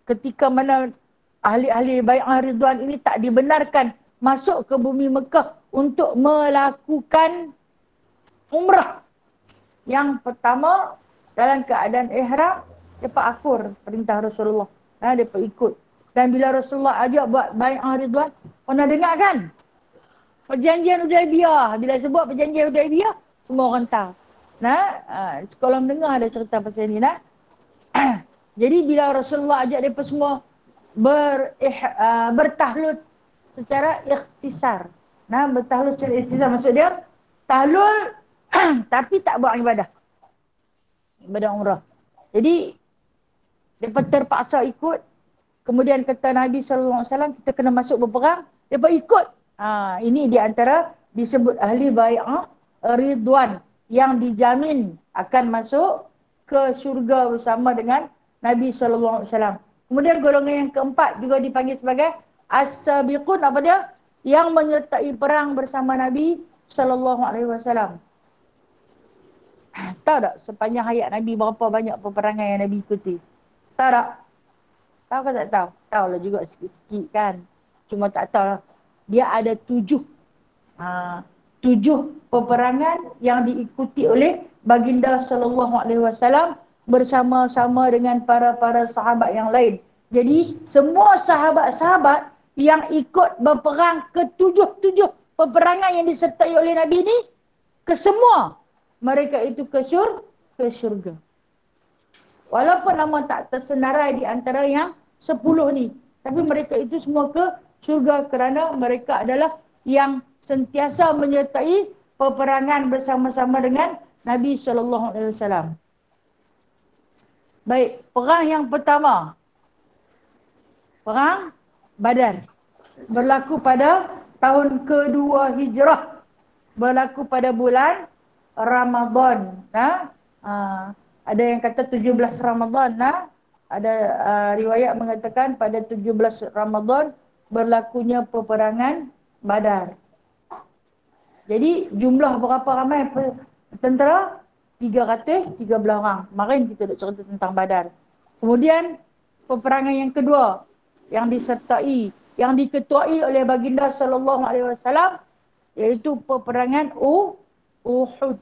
ketika mana ahli-ahli bai'ah ridwan ini tak dibenarkan masuk ke bumi Mekah untuk melakukan umrah. Yang pertama, dalam keadaan ihram, mereka akur perintah Rasulullah. Mereka ikut. Dan bila Rasulullah ajak buat bai'ah ridwan, pernah dengar kan? Perjanjian Hudaibiyah. Bila sebut perjanjian Hudaibiyah, semua orang tahu. Sekolah mendengar ada cerita pasal ni. Jadi bila Rasulullah ajak mereka semua bertahlul secara ikhtisar. Bertahlul secara ikhtisar maksud dia tahlul tapi tak buat ibadah umrah. Jadi mereka terpaksa ikut. Kemudian kata Nabi SAW, kita kena masuk berperang, mereka ikut. Ini di antara disebut ahli bai'ah ridwan, yang dijamin akan masuk ke syurga bersama dengan Nabi SAW. Kemudian golongan yang keempat juga dipanggil sebagai as-sabiqun, apa dia? Yang menyertai perang bersama Nabi SAW. Tahu tak sepanjang hayat Nabi berapa banyak peperangan yang Nabi ikuti? Tahu tak? Tahu ke tak tahu? Tahu lah juga sikit-sikit kan. Cuma tak tahu lah. Dia ada 7. 7 peperangan yang diikuti oleh baginda SAW bersama-sama dengan para sahabat yang lain. Jadi semua sahabat-sahabat yang ikut berperang ke 7 peperangan yang disertai oleh Nabi ni, kesemua mereka itu ke syurga. Walaupun nama tak tersenarai di antara yang 10 ni, tapi mereka itu semua ke syurga kerana mereka adalah yang sentiasa menyertai peperangan bersama-sama dengan Nabi SAW. Baik, perang yang pertama, perang Badar, berlaku pada tahun kedua Hijrah, berlaku pada bulan Ramadan. Ada yang kata 17 Ramadan. Ada riwayat mengatakan pada 17 Ramadan berlakunya peperangan Badar. Jadi jumlah berapa ramai tentera? 313 orang. Kemarin kita dah cerita tentang Badar. Kemudian peperangan yang kedua yang disertai, yang diketuai oleh baginda SAW, iaitu peperangan Uhud.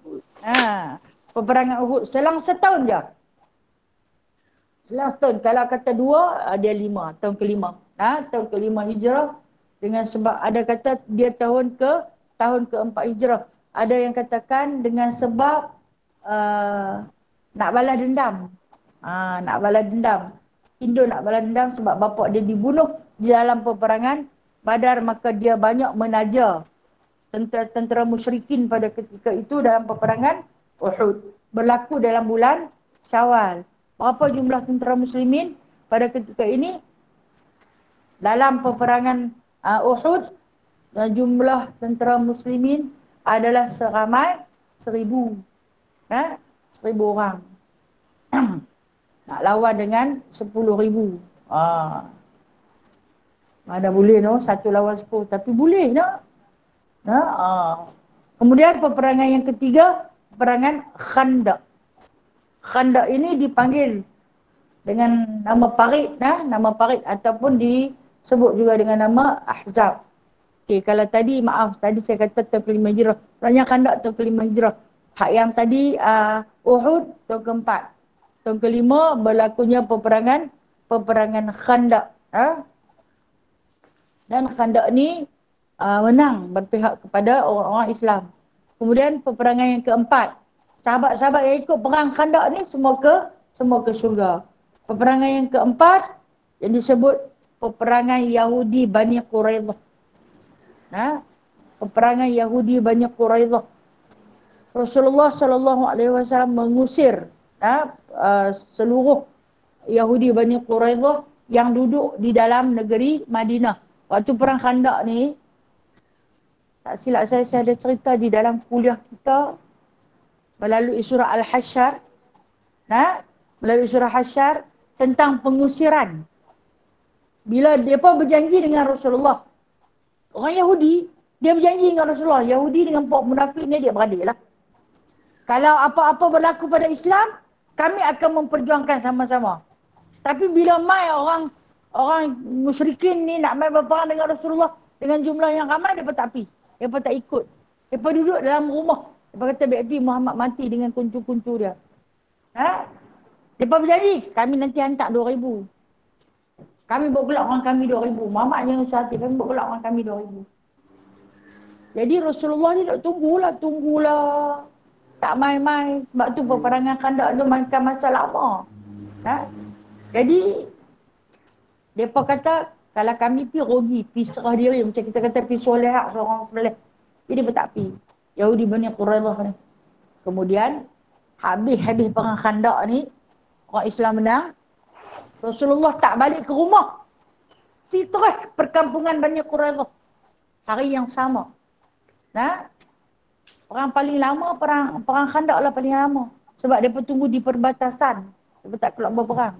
Peperangan Uhud selang setahun je. Selang setahun. Kalau kata 2, dia 5. Tahun ke-5. Tahun ke-5 Hijrah. Dengan sebab ada kata dia tahun ke-4 Hijrah. Ada yang katakan dengan sebab nak balas dendam. Nak balas dendam. Hindu nak balas dendam sebab bapa dia dibunuh di dalam peperangan Badar, maka dia banyak menaja tentera-tentera musyrikin pada ketika itu dalam peperangan Uhud. Berlaku dalam bulan Syawal. Berapa jumlah tentera muslimin pada ketika ini? Dalam peperangan Uhud, jumlah tentera muslimin adalah seramai 1,000. 1,000 orang. Nak lawan dengan 10,000. Mana boleh no, 1 lawan 10. Tapi boleh no. Kemudian peperangan yang ketiga, peperangan Khandaq. Khandaq ini dipanggil dengan nama parit, nama parit, ataupun disebut juga dengan nama Ahzab. Okey, kalau tadi tadi saya kata tahun ke-5 Hijrah. Sebenarnya Khandaq tahun ke-5 Hijrah. Hak yang tadi Uhud tahun ke-4. Tahun ke-5 berlakunya peperangan Khandaq. Dan Khandaq ni menang berpihak kepada orang-orang Islam. Kemudian peperangan yang keempat, sahabat-sahabat yang ikut perang Khandaq ni semua ke syurga. Peperangan yang keempat yang disebut peperangan Yahudi Bani Quraidah. Peperangan Yahudi Bani Quraidah. Rasulullah SAW mengusir seluruh Yahudi Bani Quraidah yang duduk di dalam negeri Madinah. Waktu perang Khandaq ni, tak silap saya ada cerita di dalam kuliah kita melalui surah Al-Hasyr. Melalui surah Hasyr tentang pengusiran. Bila mereka berjanji dengan Rasulullah, orang Yahudi, dia berjanji dengan Rasulullah. Yahudi dengan puak munafik ni dia beradik lah. Kalau apa-apa berlaku pada Islam, kami akan memperjuangkan sama-sama. Tapi bila mai orang musyrikin ni nak mai berperang dengan Rasulullah dengan jumlah yang ramai, mereka tak pergi. Mereka tak ikut. Mereka duduk dalam rumah. Mereka kata BFP Muhammad mati dengan kuncu-kuncu dia. Mereka berjanji, kami nanti hantar 2,000. Kami buat gelap orang kami 2,000. Muhammad jangan usah kami buat gelap orang kami 2,000. Jadi Rasulullah ni nak tunggulah. Tak main-main. Sebab tu peperangan Khandaq tu makan masa lama. Jadi, mereka kata, kalau kami pergi rugi, pergi serah diri. Macam kita kata pergi soleh, seorang soleh. Jadi mereka tak pergi. Yahudi Bani Quraidah ni. Kemudian, habis perang Khandaq ni, orang Islam menang. Rasulullah tak balik ke rumah. Pergi terus perkampungan Bani Quraidah. Hari yang sama. Nah, perang paling lama, perang Khandaq lah paling lama. Sebab mereka tunggu di perbatasan. Mereka tak keluar berperang.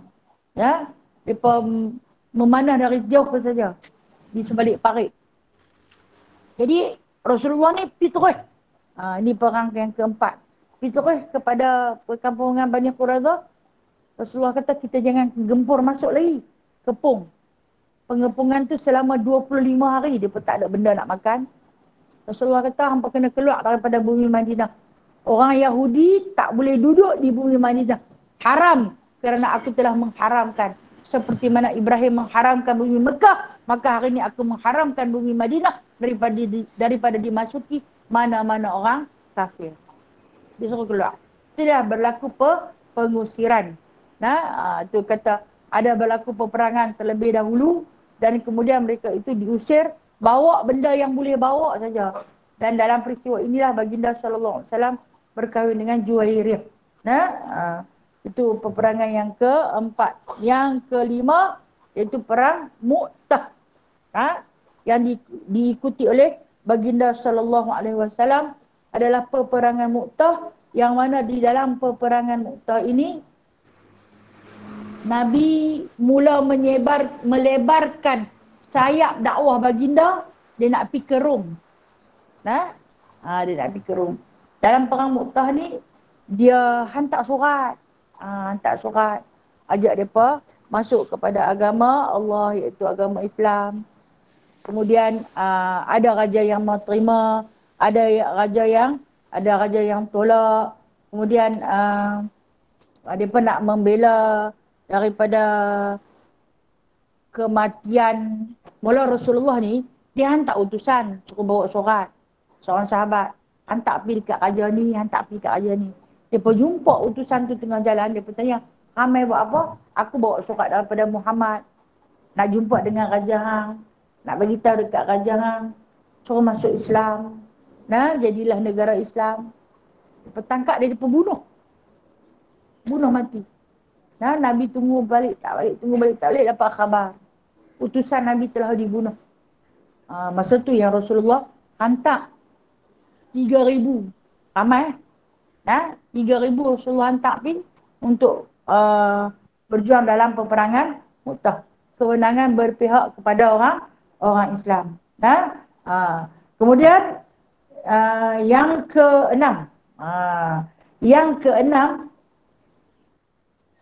Ya, mereka memanah dari jauh saja. Di sebalik parit. Jadi, Rasulullah ni pergi terus. Ini perang yang keempat. Pergi terus kepada perkampungan Bani Quraidah. Rasulullah kata, kita jangan gempur masuk lagi. Kepung. Pengepungan tu selama 25 hari. Dia pun tak ada benda nak makan. Rasulullah kata, hampa kena keluar daripada bumi Madinah. Orang Yahudi tak boleh duduk di bumi Madinah. Haram. Kerana aku telah mengharamkan. Seperti mana Ibrahim mengharamkan bumi Mekah. Maka hari ini aku mengharamkan bumi Madinah. Daripada dimasuki mana-mana orang kafir. Dia suruh keluar. Itu dah berlaku pengusiran. Nah, itu kata ada berlaku peperangan terlebih dahulu. Dan kemudian mereka itu diusir. Bawa benda yang boleh bawa saja. Dan dalam peristiwa inilah baginda sallallahu alaihi wasallam berkahwin dengan Juwairiyah. Nah, itu peperangan yang keempat. Yang kelima iaitu perang Mu'tah. Yang diikuti oleh baginda sallallahu alaihi wasallam adalah peperangan Mu'tah, yang mana di dalam peperangan Mu'tah ini Nabi mula melebarkan sayap dakwah baginda. Dia nak pergi ke Rom. Dia nak pergi ke Rom. Dalam perang Mu'tah ni, dia hantar surat. Ajak mereka masuk kepada agama Allah, iaitu agama Islam. Kemudian ada raja yang mau terima, ada raja yang tolak. Kemudian mereka nak membela daripada kematian. Mula Rasulullah ni, dia hantar utusan, suruh bawa surat. Seorang sahabat, hantar pergi dekat raja ni, hantar pergi dekat raja ni. Dia pun jumpa utusan tu tengah jalan, dia pun tanya, ramai buat apa? Aku bawa surat daripada Muhammad. Nak jumpa dengan Raja Hang. Nak bagi tahu dekat Raja Hang. Suruh masuk Islam. Jadilah negara Islam. Dia tangkap dia, dia bunuh. Bunuh mati. Nabi tunggu balik tak balik, dapat khabar. Utusan Nabi telah dibunuh. Masa tu yang Rasulullah hantar 3,000. Ramai. 3,000 Rasulullah hantar pergi untuk berjuang dalam peperangan Mu'tah. Kewenangan berpihak kepada orang Islam. Kemudian yang keenam.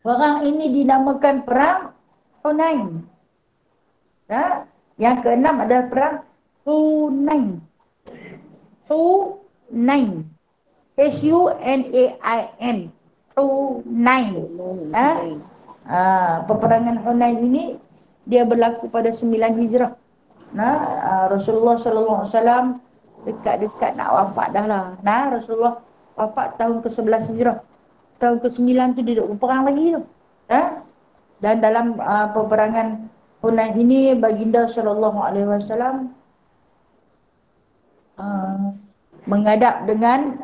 Perang ini dinamakan perang Hunain. Yang keenam adalah perang Hunain. Hunain. Hunain. Hunain. Peperangan Hunain ini dia berlaku pada 9 Hijrah. Rasulullah sallallahu alaihi wasallam dekat-dekat nak wafat dah lah. Rasulullah wafat tahun ke-11 Hijrah. Tahun ke-9 tu dia duduk berperang lagi tu. Dan dalam peperangan Hunain ini baginda sallallahu alaihi wasallam menghadap dengan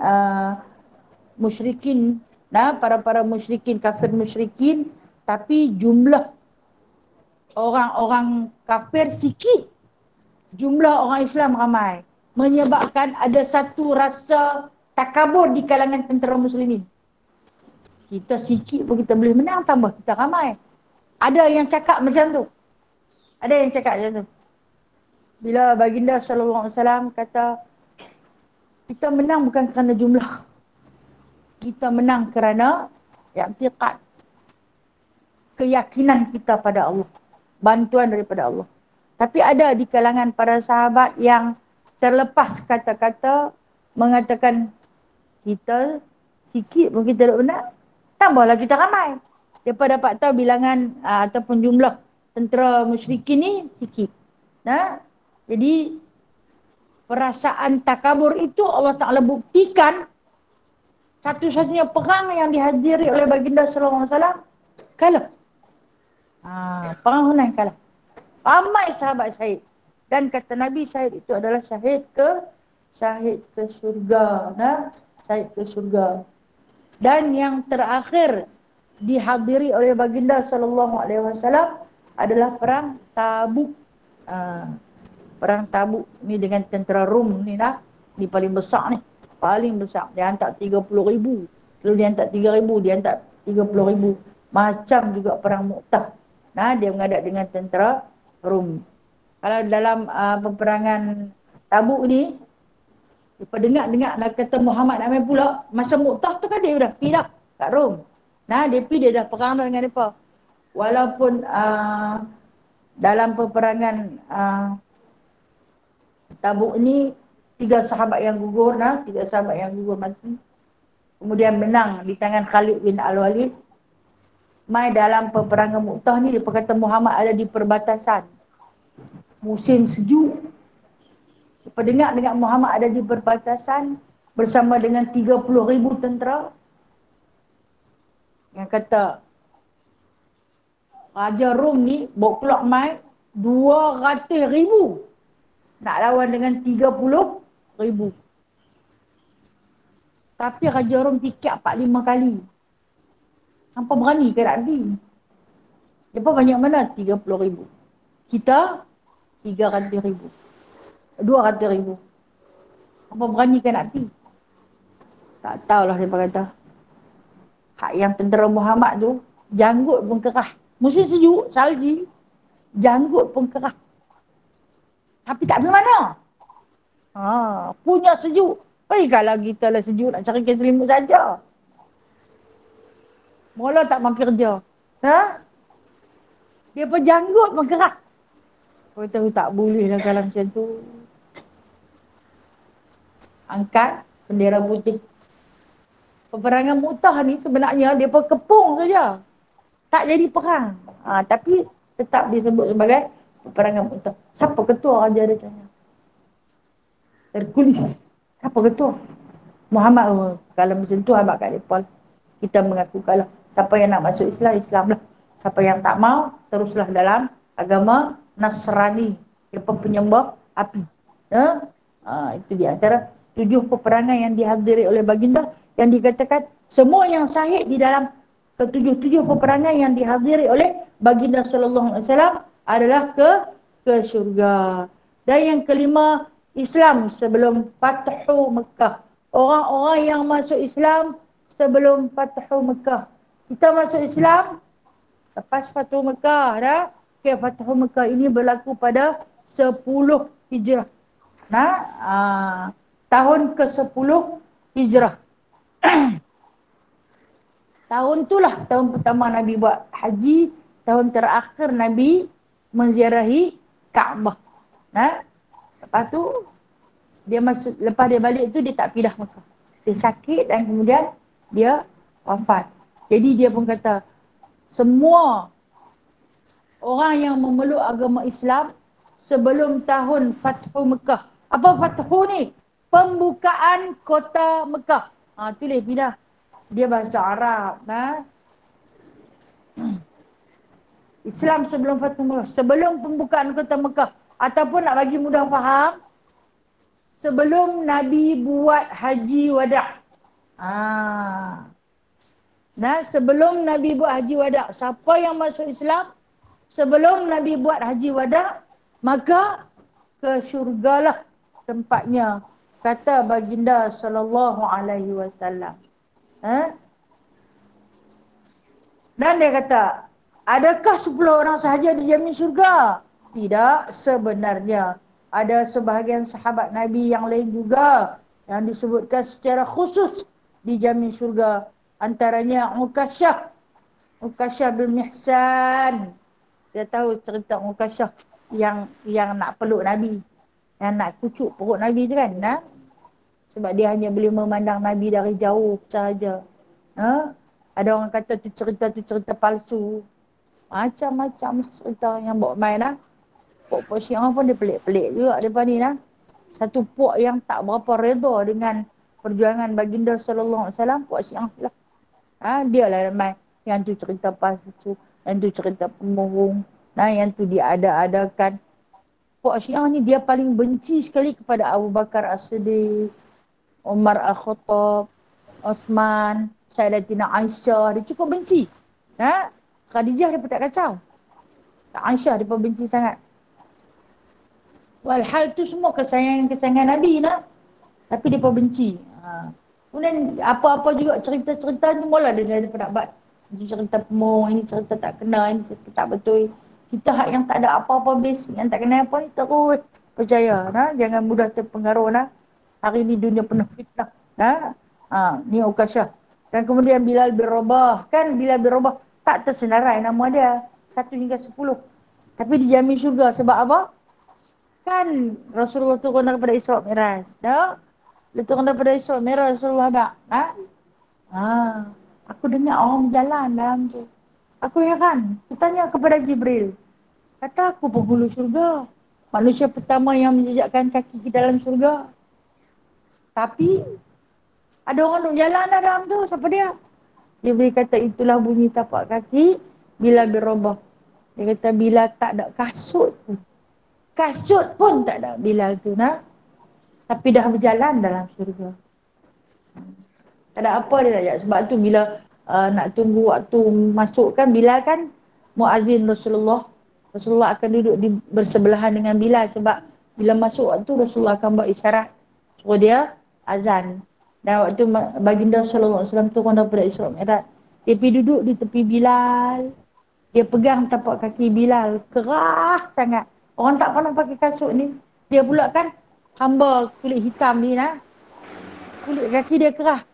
musyrikin, para musyrikin, kafir musyrikin, tapi jumlah orang-orang kafir sikit, jumlah orang Islam ramai, menyebabkan ada satu rasa takabur di kalangan tentera muslimin. Kita sikit pun kita boleh menang, tambah kita ramai. Ada yang cakap macam tu. Bila baginda sallallahu alaihi wasallam kata, kita menang bukan kerana jumlah. Kita menang kerana i'tiqad, keyakinan kita pada Allah, bantuan daripada Allah. Tapi ada di kalangan para sahabat yang terlepas kata-kata mengatakan, kita sikit pun kita tak menang, tambahlah kita ramai. Mereka dapat tahu bilangan ataupun jumlah tentera musyrikin ni sikit. Jadi perasaan takabur itu Allah Ta'ala buktikan. Satu-satunya perang yang dihadiri oleh baginda sallallahu alaihi wasallam kalah. Perang Hunain kalah. Ramai sahabat syahid. Dan kata Nabi, syahid itu adalah syahid ke surga. Syahid ke surga. Dan yang terakhir dihadiri oleh baginda sallallahu alaihi wasallam adalah perang Tabuk. Perang Tabuk ni dengan tentera Rom ni Ni paling besar ni. Paling besar. Dia hantar 30,000. Lalu dia hantar 3,000. Dia hantar 30,000. Macam juga perang Mu'tah. Nah, dia menghadap dengan tentera Rum. Kalau dalam peperangan Tabuk ni, lepas dengar nak kata Muhammad nak main pula, masa Mu'tah tu kan dia dah pergi dah kat Rom. Nah, dia pergi, dia dah perang dengan mereka. Walaupun dalam peperangan Tabuk ni 3 sahabat yang gugur, 3 sahabat yang gugur mati. Kemudian menang di tangan Khalid bin Al-Walid. Mai dalam peperangan Mu'tah ni, dia kata Muhammad ada di perbatasan. Musim sejuk. Lepas dengar Muhammad ada di perbatasan bersama dengan 30,000 tentera. Yang kata Raja Rom ni bawa keluar mai 200,000 nak lawan dengan 30,000. Tapi Raja Rom fikir 4-5 kali. Hampa berani ke nak pergi? Lepas banyak mana? 30,000. Kita 300,000. 200,000. Hampa berani ke nak pergi? Tak tahulah dia kata. Hak yang tentera Muhammad tu, janggut pun kerah. Musim sejuk, salji, janggut pun kerah. Tapi tak pergi mana. Punya sejuk. Kalau kita lah sejuk nak cari kain selimut saja. Mula tak mampu kerja. Dia pun janggut pun kerah. Kau tahu tak boleh lah kalau macam tu. Angkat bendera putih. Peperangan Mu'tah ni sebenarnya dia pun kepung saja. Tak jadi perang. Tapi tetap disebut sebagai peperangan Mu'tah. Siapa ketua raja dia tanya? Hercules. Siapa ketua? Muhammad. Kalau macam tu abang kat Nepal. Kita mengaku kalah. Siapa yang nak masuk Islam, Islam lah. Siapa yang tak mau, teruslah dalam agama Nasrani. Dia pun penyembah api. Itu di antara 7 peperangan yang dihadiri oleh baginda. Yang dikatakan semua yang syahid di dalam ke-7 peperangan yang dihadiri oleh baginda sallallahu alaihi wasallam adalah ke syurga. Dan yang kelima, Islam sebelum Fathu Mekah. Orang-orang yang masuk Islam sebelum Fathu Mekah. Kita masuk Islam lepas Fathu Mekah dah. Fathu Mekah ini berlaku pada 10 Hijrah. Tahun ke-10 Hijrah. Tahun itulah tahun pertama Nabi buat haji, tahun terakhir Nabi menziarahi Kaabah. Lepas tu lepas dia balik tu dia tak pindah Mekah. Dia sakit dan kemudian dia wafat. Jadi dia pun kata semua orang yang memeluk agama Islam sebelum tahun Fathu Mekah. Apa Fathu ni? Pembukaan kota Mekah. Tulis pindah. Dia bahasa Arab. Islam sebelum Fathu Mekah. Sebelum pembukaan kota Mekah. Ataupun nak bagi mudah faham, sebelum Nabi buat haji wada'. Sebelum Nabi buat haji wada'. Siapa yang masuk Islam sebelum Nabi buat haji wada', maka ke syurgalah tempatnya, kata baginda sallallahu alaihi wasallam. Dan dia kata, adakah 10 orang sahaja dijamin syurga? Tidak, sebenarnya ada sebahagian sahabat Nabi yang lain juga yang disebutkan secara khusus dijamin syurga. Antaranya Ukasyah bin Mihsan. Dia tahu cerita Ukasyah yang nak peluk Nabi, yang nak kucuk perut Nabi tu kan. Sebab dia hanya boleh memandang Nabi dari jauh sahaja. Ada orang kata tu cerita palsu. Macam-macam cerita yang bawa main. Puak-puak Syiah pun dia pelik-pelik juga depan ni. Satu puak yang tak berapa redha dengan perjuangan baginda sallallahu alaihi wasallam, puak Syiah lah. Dia lah main. Yang tu cerita palsu, yang tu cerita pembohong. Yang tu dia ada-adakan. Puak Syiah ni dia paling benci sekali kepada Abu Bakar As-Siddiq, Umar Al-Khattab, Osman, Sayyidatina Aisyah. Dia cukup benci. Khadijah dia pun tak kacau. Aisyah dia pun benci sangat. Walhal tu semua kesayangan Nabi . Tapi dia pun benci. Kemudian apa-apa juga cerita-cerita ni mula dia ada pendapat. Ini cerita pemung, ini cerita tak kena, ini cerita tak betul. Kita hak yang tak ada apa-apa basic, yang tak kena apa ni terus percaya. Nah, jangan mudah terpengaruh. Nah. Hari ni dunia penuh fitnah. Nah. Ni Ukasyah. Dan kemudian Bilal bin Rabah. Kan Bilal bin Rabah tak tersenarai nama dia. 1 hingga 10. Tapi dijamin syurga sebab apa? Kan Rasulullah turun daripada Isra' Mi'raj. Tak? Dia turun daripada Isra' Mi'raj Rasulullah tak? Ha? Aku dengar orang berjalan dalam tu. Aku heran. Aku tanya kepada Jibril. Kata aku penghulu syurga. Manusia pertama yang menjejakkan kaki ke dalam syurga. Tapi ada orang duk jalan dalam tu. Siapa dia? Jibril kata itulah bunyi tapak kaki Bilal bin Rabah. Dia kata Bilal tak ada kasut pun. Kasut pun tak ada Bilal tu. Nah. Tapi dah berjalan dalam syurga. Tak ada apa dia nak ajak. Sebab tu bila nak tunggu waktu masuk kan Bilal kan muazzin Rasulullah. Rasulullah akan duduk bersebelahan dengan Bilal. Sebab bila masuk waktu Rasulullah akan buat isyarat. Suruh dia azan. Dan waktu baginda sallallahu alaihi wasallam turun daripada Isra' Mi'raj. Dia pergi duduk di tepi Bilal. Dia pegang tapak kaki Bilal. Kerah sangat. Orang tak pernah pakai kasut ni. Dia pula kan hamba kulit hitam ni nah. Kulit kaki dia kerah.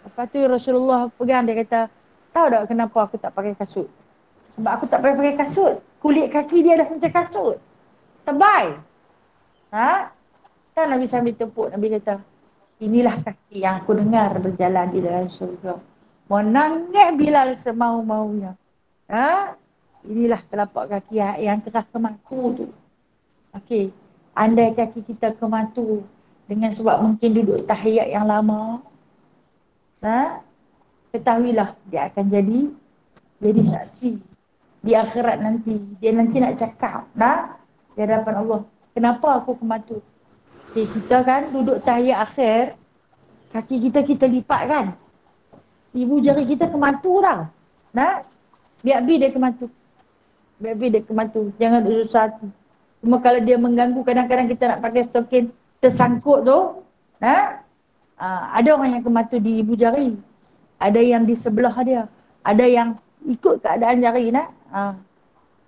Lepas tu Rasulullah pegang dia kata, tahu tak kenapa aku tak pakai kasut? Sebab aku tak pakai kasut. Kulit kaki dia dah macam kasut. Tebal. Tak Nabi sambil tepuk. Nabi kata, inilah kaki yang aku dengar berjalan di dalam surga. Menangis Bilal semau-maunya. Inilah telapak kaki yang kerah kematu tu. Okey. Andai kaki kita kematu dengan sebab mungkin duduk tahiyat yang lama. Ketahuilah dia akan jadi saksi di akhirat nanti. Dia nanti nak cakap di hadapan Allah, kenapa aku kematu? Okay, kita kan duduk tahiyat akhir, kaki kita lipat kan, ibu jari kita kematu tau. Biar-biar dia kematu. Biar-biar dia kematu. Jangan susah hati. Cuma kalau dia mengganggu, kadang-kadang kita nak pakai stokin tersangkut tu, ada orang yang kematu di ibu jari. Ada yang di sebelah dia. Ada yang ikut keadaan jari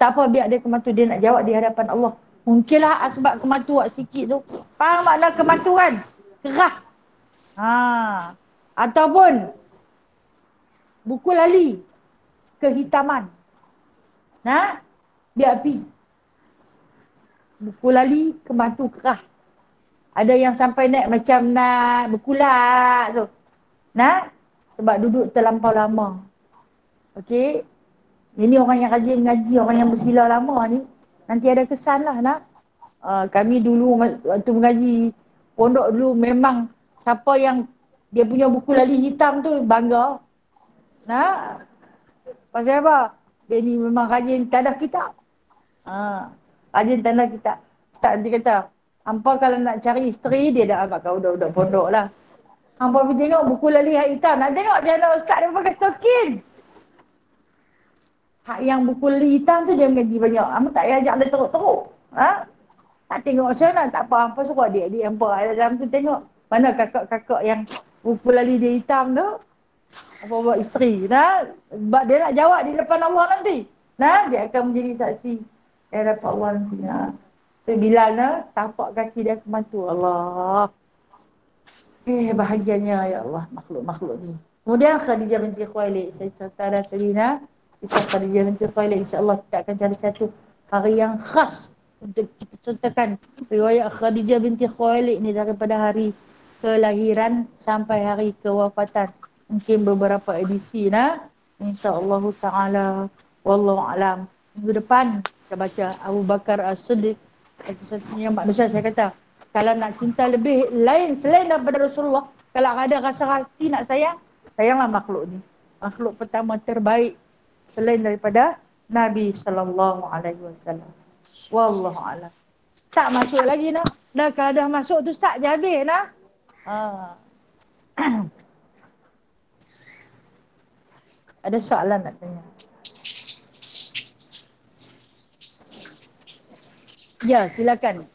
tak apa, biar dia kematu. Dia nak jawab di hadapan Allah. Mungkinlah sebab kematu buat sikit tu. Faham makna kematu kan? Kerah. Ataupun buku lali. Kehitaman. Biar pi. Buku lali, kematu, kerah. Ada yang sampai naik macam nak berkulat tu. Sebab duduk terlampau lama. Okey. Ini orang yang rajin mengaji, orang yang bersila lama ni. Nanti ada kesan lah kami dulu waktu mengaji pondok dulu memang siapa yang dia punya buku lali hitam tu bangga. Pasal apa? Dia ni memang rajin tandah kitab. Rajin tandah kitab. Ustaz dia kata, hampa kalau nak cari isteri, dia dah agak kau budak-budak pondok lah. Hampa pergi tengok buku lali hitam. Nak tengok macam mana ustaz dia pakai stokin. Hak yang buku lali hitam tu dia mengaji banyak. Hampa tak payah ajak dia teruk-teruk. Tak tengok macam mana. Tak apa. Hampa suruh adik-adik hampa ada dalam tu tengok. Mana kakak-kakak yang buku lali dia hitam tu. Hampa buat isteri. Sebab dia nak jawab di depan Allah nanti. Dia akan menjadi saksi. Dia dapat Allah nanti. So Bilal tapak kaki dia kematu. Allah. Bahagianya ya Allah makhluk-makhluk ni. Kemudian Khadijah binti Khuwailid. Saya cerita dah tadi kisah Khadijah binti Khuwailid. InsyaAllah kita akan cari satu hari yang khas untuk kita ceritakan riwayat Khadijah binti Khuwailid ni daripada hari kelahiran sampai hari kewafatan. Mungkin beberapa edisi InsyaAllah ta'ala. Wallahu alam. Minggu depan kita baca Abu Bakar As-Siddiq. Satu-satunya manusia saya kata. Kalau nak cinta lebih lain selain daripada Rasulullah, kalau ada rasa hati nak sayang, sayanglah makhluk ni. Makhluk pertama terbaik selain daripada Nabi sallallahu alaihi wasallam. Wallahu a'lam. Tak masuk lagi Dah kalau dah masuk tu start je habis Ada soalan nak tanya? Ya, silakan.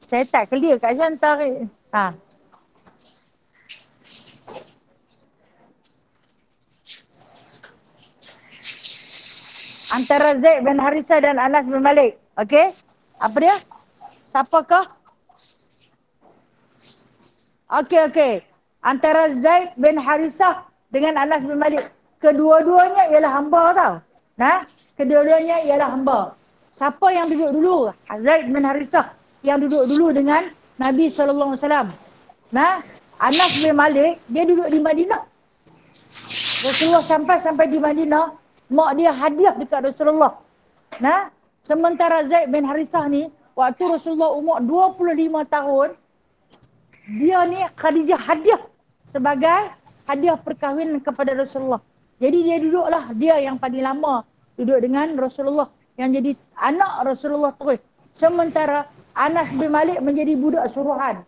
Saya tak clear Kak Syah tarik. Ha. Antara Zaid bin Harithah dan Anas bin Malik. Okey? Apa dia? Siapakah? Okey. Antara Zaid bin Harithah dengan Anas bin Malik. Kedua-duanya ialah hamba tau. Nah, kedua-duanya ialah hamba. Siapa yang duduk dulu? Zaid bin Harithah yang duduk dulu dengan Nabi SAW. Nah, Anas bin Malik dia duduk di Madinah. Rasulullah sampai di Madinah, mak dia hadiah dekat Rasulullah. Nah, sementara Zaid bin Harithah ni, waktu Rasulullah umur 25 tahun, dia ni Khadijah hadiah sebagai hadiah perkahwinan kepada Rasulullah. Jadi dia duduklah, dia yang paling lama duduk dengan Rasulullah, yang jadi anak Rasulullah terus. Sementara Anas bin Malik menjadi budak suruhan.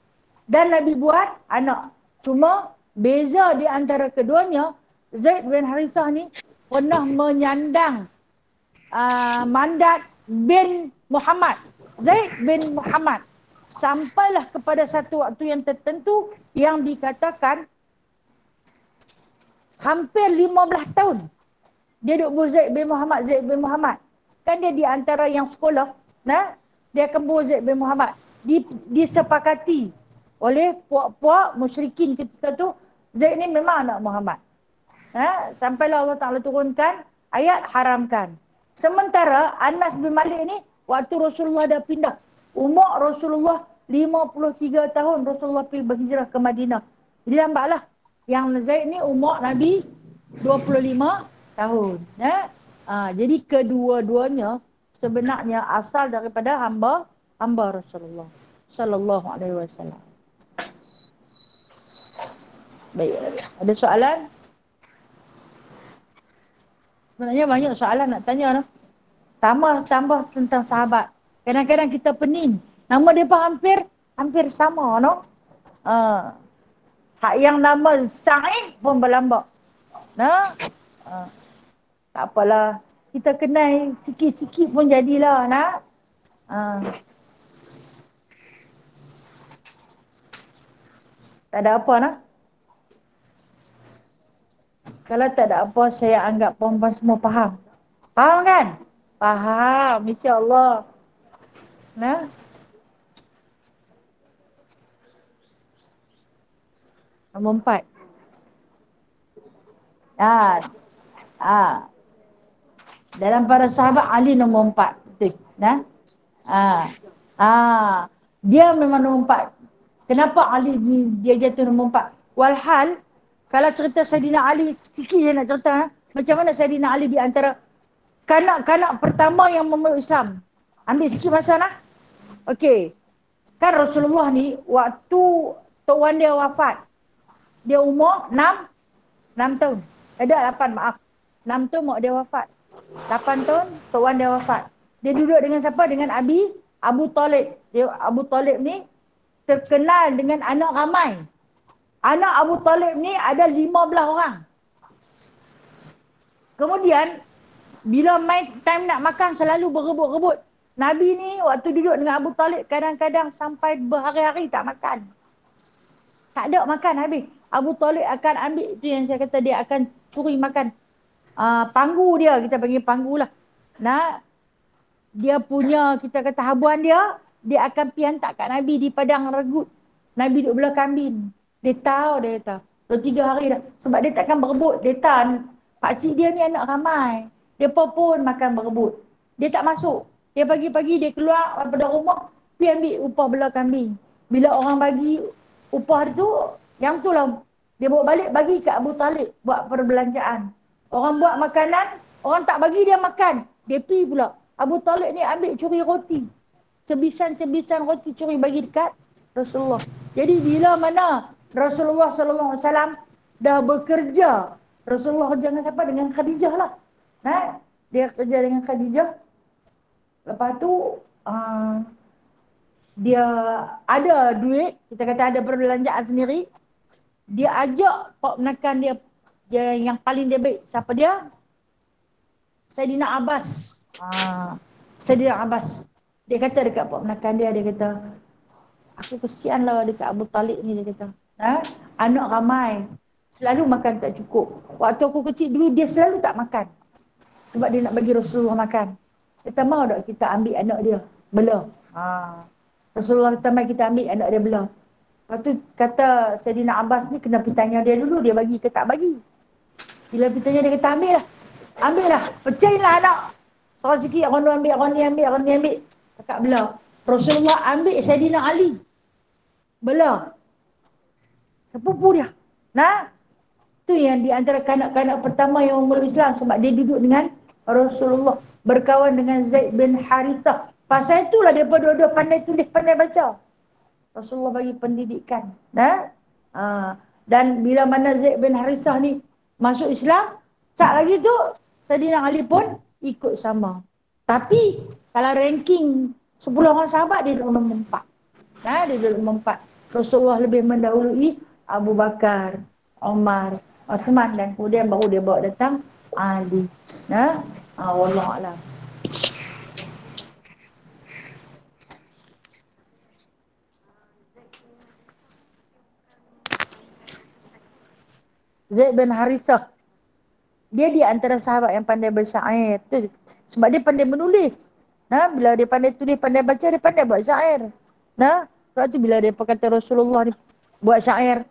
Dan Nabi buat anak. Cuma beza di antara keduanya, Zaid bin Harithah ni pernah menyandang mandat bin Muhammad. Zaid bin Muhammad. Sampailah kepada satu waktu yang tertentu yang dikatakan hampir 15 tahun dia duduk Zaid bin Muhammad. Kan dia di antara yang sekolah. Nah, dia akan Zaid bin Muhammad. Disepakati oleh puak-puak musyrikin ketika tu, Zaid ni memang anak Muhammad. Sampailah Allah Ta'ala turunkan ayat haramkan. Sementara Anas bin Malik ni waktu Rasulullah dah pindah. Umur Rasulullah 53 tahun Rasulullah pergi berhijrah ke Madinah. Jadi nampaklah yang Zaid ni umur Nabi 25 tahun. Jadi kedua-duanya sebenarnya asal daripada hamba Rasulullah sallallahu alaihi wasallam. Baik. Ada soalan? Sebenarnya banyak soalan nak tanya noh. Tambah tentang sahabat. Kadang-kadang kita pening. Nama mereka hampir sama noh. Hak yang nama Sa'id pun berlambak. Nah. Tak apalah. Kita kenal sikit-sikit pun jadilah nak. Tak ada apa nak. Kalau tak ada apa, saya anggap perempuan semua faham. Faham kan? Faham, insya-Allah. Nah. Nombor 4. Dalam para sahabat, Ali nombor 4. Betul. Nah. Dia memang nombor 4. Kenapa Ali ni dia jatuh nombor 4? Walhal, kalau cerita Saidina Ali, sikit saya nak cerita. Macam mana Saidina Ali di antara kanak-kanak pertama yang memeluk Islam. Ambil sikit masa lah. Okey. Kan Rasulullah ni, waktu Tok Wan dia wafat, dia umur 6 tahun. Ada 8, maaf. 6 tahun mak dia wafat. 8 tahun Tok Wan dia wafat. Dia duduk dengan siapa? Dengan Abu Talib. Abu Talib ni terkenal dengan anak ramai. Anak Abu Talib ni ada 15 orang. Kemudian, bila main time nak makan selalu berebut-rebut. Nabi ni waktu duduk dengan Abu Talib kadang-kadang sampai berhari-hari tak makan. Tak ada makan habis. Abu Talib akan ambil, itu yang saya kata dia akan curi makan. Panggu dia, kita panggil panggu lah. Nah, dia punya, kita kata habuan dia akan pergi hantar kat Nabi di padang regut. Nabi duduk belah kambing. Dia tahu. 2-3 hari dah. Sebab dia takkan berebut. Dia tahu pakcik dia ni anak ramai. Dia pun makan berebut. Dia tak masuk. Dia pagi-pagi dia keluar daripada rumah, pergi ambil upah belah kambing. Bila orang bagi upah tu, yang tu lah dia bawa balik bagi kat Abu Talib buat perbelanjaan. Orang buat makanan, orang tak bagi dia makan. Dia pergi pula. Abu Talib ni ambil curi roti. Cebisan-cebisan roti curi bagi dekat Rasulullah. Jadi bila mana Rasulullah SAW dah bekerja, Rasulullah kerja dengan siapa? Dengan Khadijah lah. Dia kerja dengan Khadijah. Lepas tu dia ada duit, kita kata ada perbelanjaan sendiri. Dia ajak pak menakan dia yang paling dia baik. Siapa dia? Saidina Abbas. Saidina Abbas. Dia kata dekat pak menakan dia kata, Aku kesian lah dekat Abu Talib ni, dia kata. Anak ramai. Selalu makan tak cukup. Waktu aku kecil dulu, dia selalu tak makan. Sebab dia nak bagi Rasulullah makan. Kata, mau tak kita ambil anak dia? Belah. Rasulullah kata, mai kita ambil anak dia belah. Lepas tu kata Sayyidina Abbas ni, kena pergi tanya dia dulu, dia bagi ke tak bagi. Bila pergi tanya dia kata, ambil lah. Ambil lah. Pecahin lah anak. Seorang sikit, orang ni ambil, orang ni ambil, orang ni ambil. Kakak belah. Rasulullah ambil Sayyidina Ali. Belah. Sepupu dia. Tu yang di antara kanak-kanak pertama yang memeluk Islam. Sebab dia duduk dengan Rasulullah. Berkawan dengan Zaid bin Harithah. Pasal itulah dia berdua-dua pandai tulis, pandai baca. Rasulullah bagi pendidikan. Dan bila mana Zaid bin Harithah ni masuk Islam, sat lagi tu Sayyidina Ali pun ikut sama. Tapi kalau ranking 10 orang sahabat, dia duduk nombor 4. Dia duduk nombor 4. Rasulullah lebih mendahului Abu Bakar, Umar, Osman, dan kemudian baru dia bawa datang Ali. Wallahualam. Zaid bin Harithah, dia di antara sahabat yang pandai bersyair. Tu sebab dia pandai menulis. Bila dia pandai tulis, pandai baca, dia pandai buat syair. Sebab tu bila dia kata Rasulullah ni buat syair,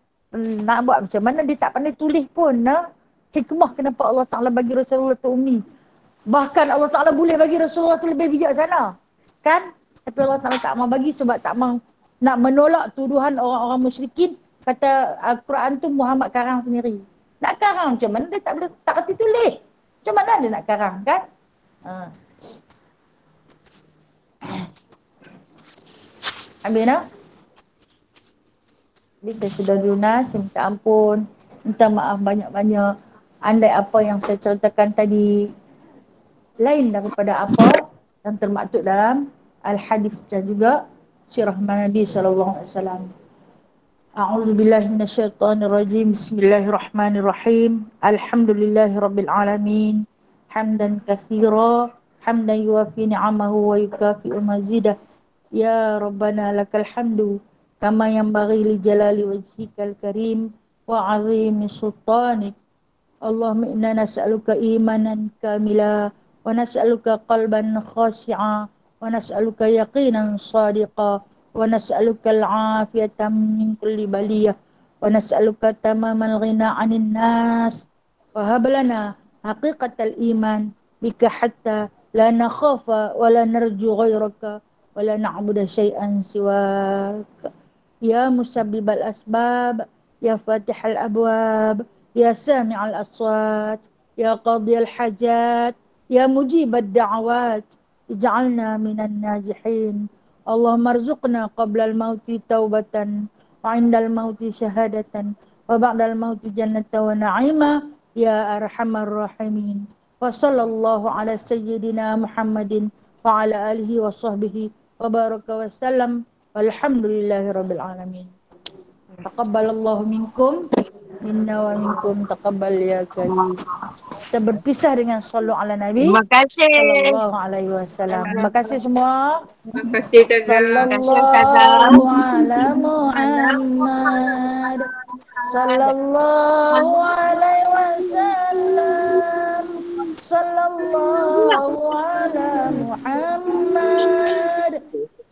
nak buat macam mana, dia tak pandai tulis pun. Hikmah kenapa Allah Ta'ala bagi Rasulullah tu umi. Bahkan Allah Ta'ala boleh bagi Rasulullah tu lebih bijaksana. Kan? Tapi Allah Ta'ala tak mau bagi sebab tak mau nak menolak tuduhan orang-orang musyrikin. Kata Al-Quran tu Muhammad karang sendiri. Nak karang macam mana, dia tak kerti tulis. Macam mana dia nak karang, kan? Habis nak? Habis saya sudah lunas, saya minta ampun. Minta maaf banyak-banyak. Andai apa yang saya ceritakan tadi lain daripada apa yang termaktub dalam Al-Hadis dan juga Sirah Nabi SAW. A'udzubillahi minasyaitonirrajim. Bismillahirrahmanirrahim. Alhamdulillahirabbil alamin. Hamdan katsira, hamdan yuwafi ni'amahu wa yukafi'u mazidah. Ya Rabbana lakal hamdu kama yanbaghi li jalali wajhikal karim wa 'azimi sultanik. Allahumma inna nas'aluka imanan kamila wa nas'aluka qalban khashi'a wa nas'aluka yaqinan sadiqa wa nas'aluka al-'afiyata min kulli baliyah wa nas'aluka tamamal ghina 'anil nas wa hab lana haqiqatal iman bika hatta la nakhafa wa la narju ghairaka wa la na'budu syai'an siwaka. Ya musabbibal asbab, ya fatihal abwab, ya sami'al aswat, ya qadiyal hajat, ya mujibad da'awat, ij'alna minan najihin. Allahumma arzuqna qablal mauti taubatan, wa indal mauti syahadatan, wa ba'dal mauti jannata wa na'ima, ya arhamar rahimin. Wa sallallahu ala sayyidina Muhammadin wa ala alihi wa sahbihi wa baraka wa sallam. Walhamdulillahi rabbil alamin. Taqabbalallahu minkum minna wa minkum taqabbal ya karim. Kita berpisah dengan sallu ala Nabi.
Terima kasih.
Sallallahu alaihi wasallam. Terima kasih semua.
Terima kasih Ustazah.
Sallallahu ala Muhammad. Sallallahu alaihi wasallam. Sallallahu ala Muhammad.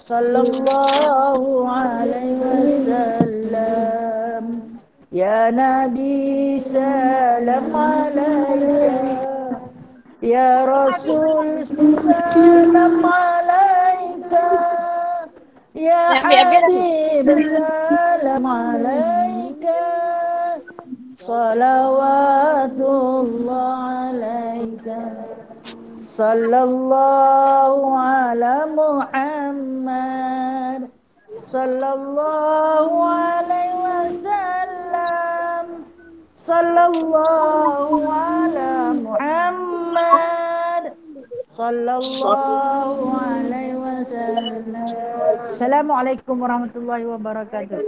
Sallallahu alaihi wasallam. Ya Nabi salam alaika, ya Rasul salam alaika, ya Habib salam alaika, salawatullah alaika. Sallallahu ala Muhammad. Sallallahu alaihi wasallam. Sallallahu ala Muhammad. Sallallahu alaihi wasallam. Assalamualaikum warahmatullahi wabarakatuh.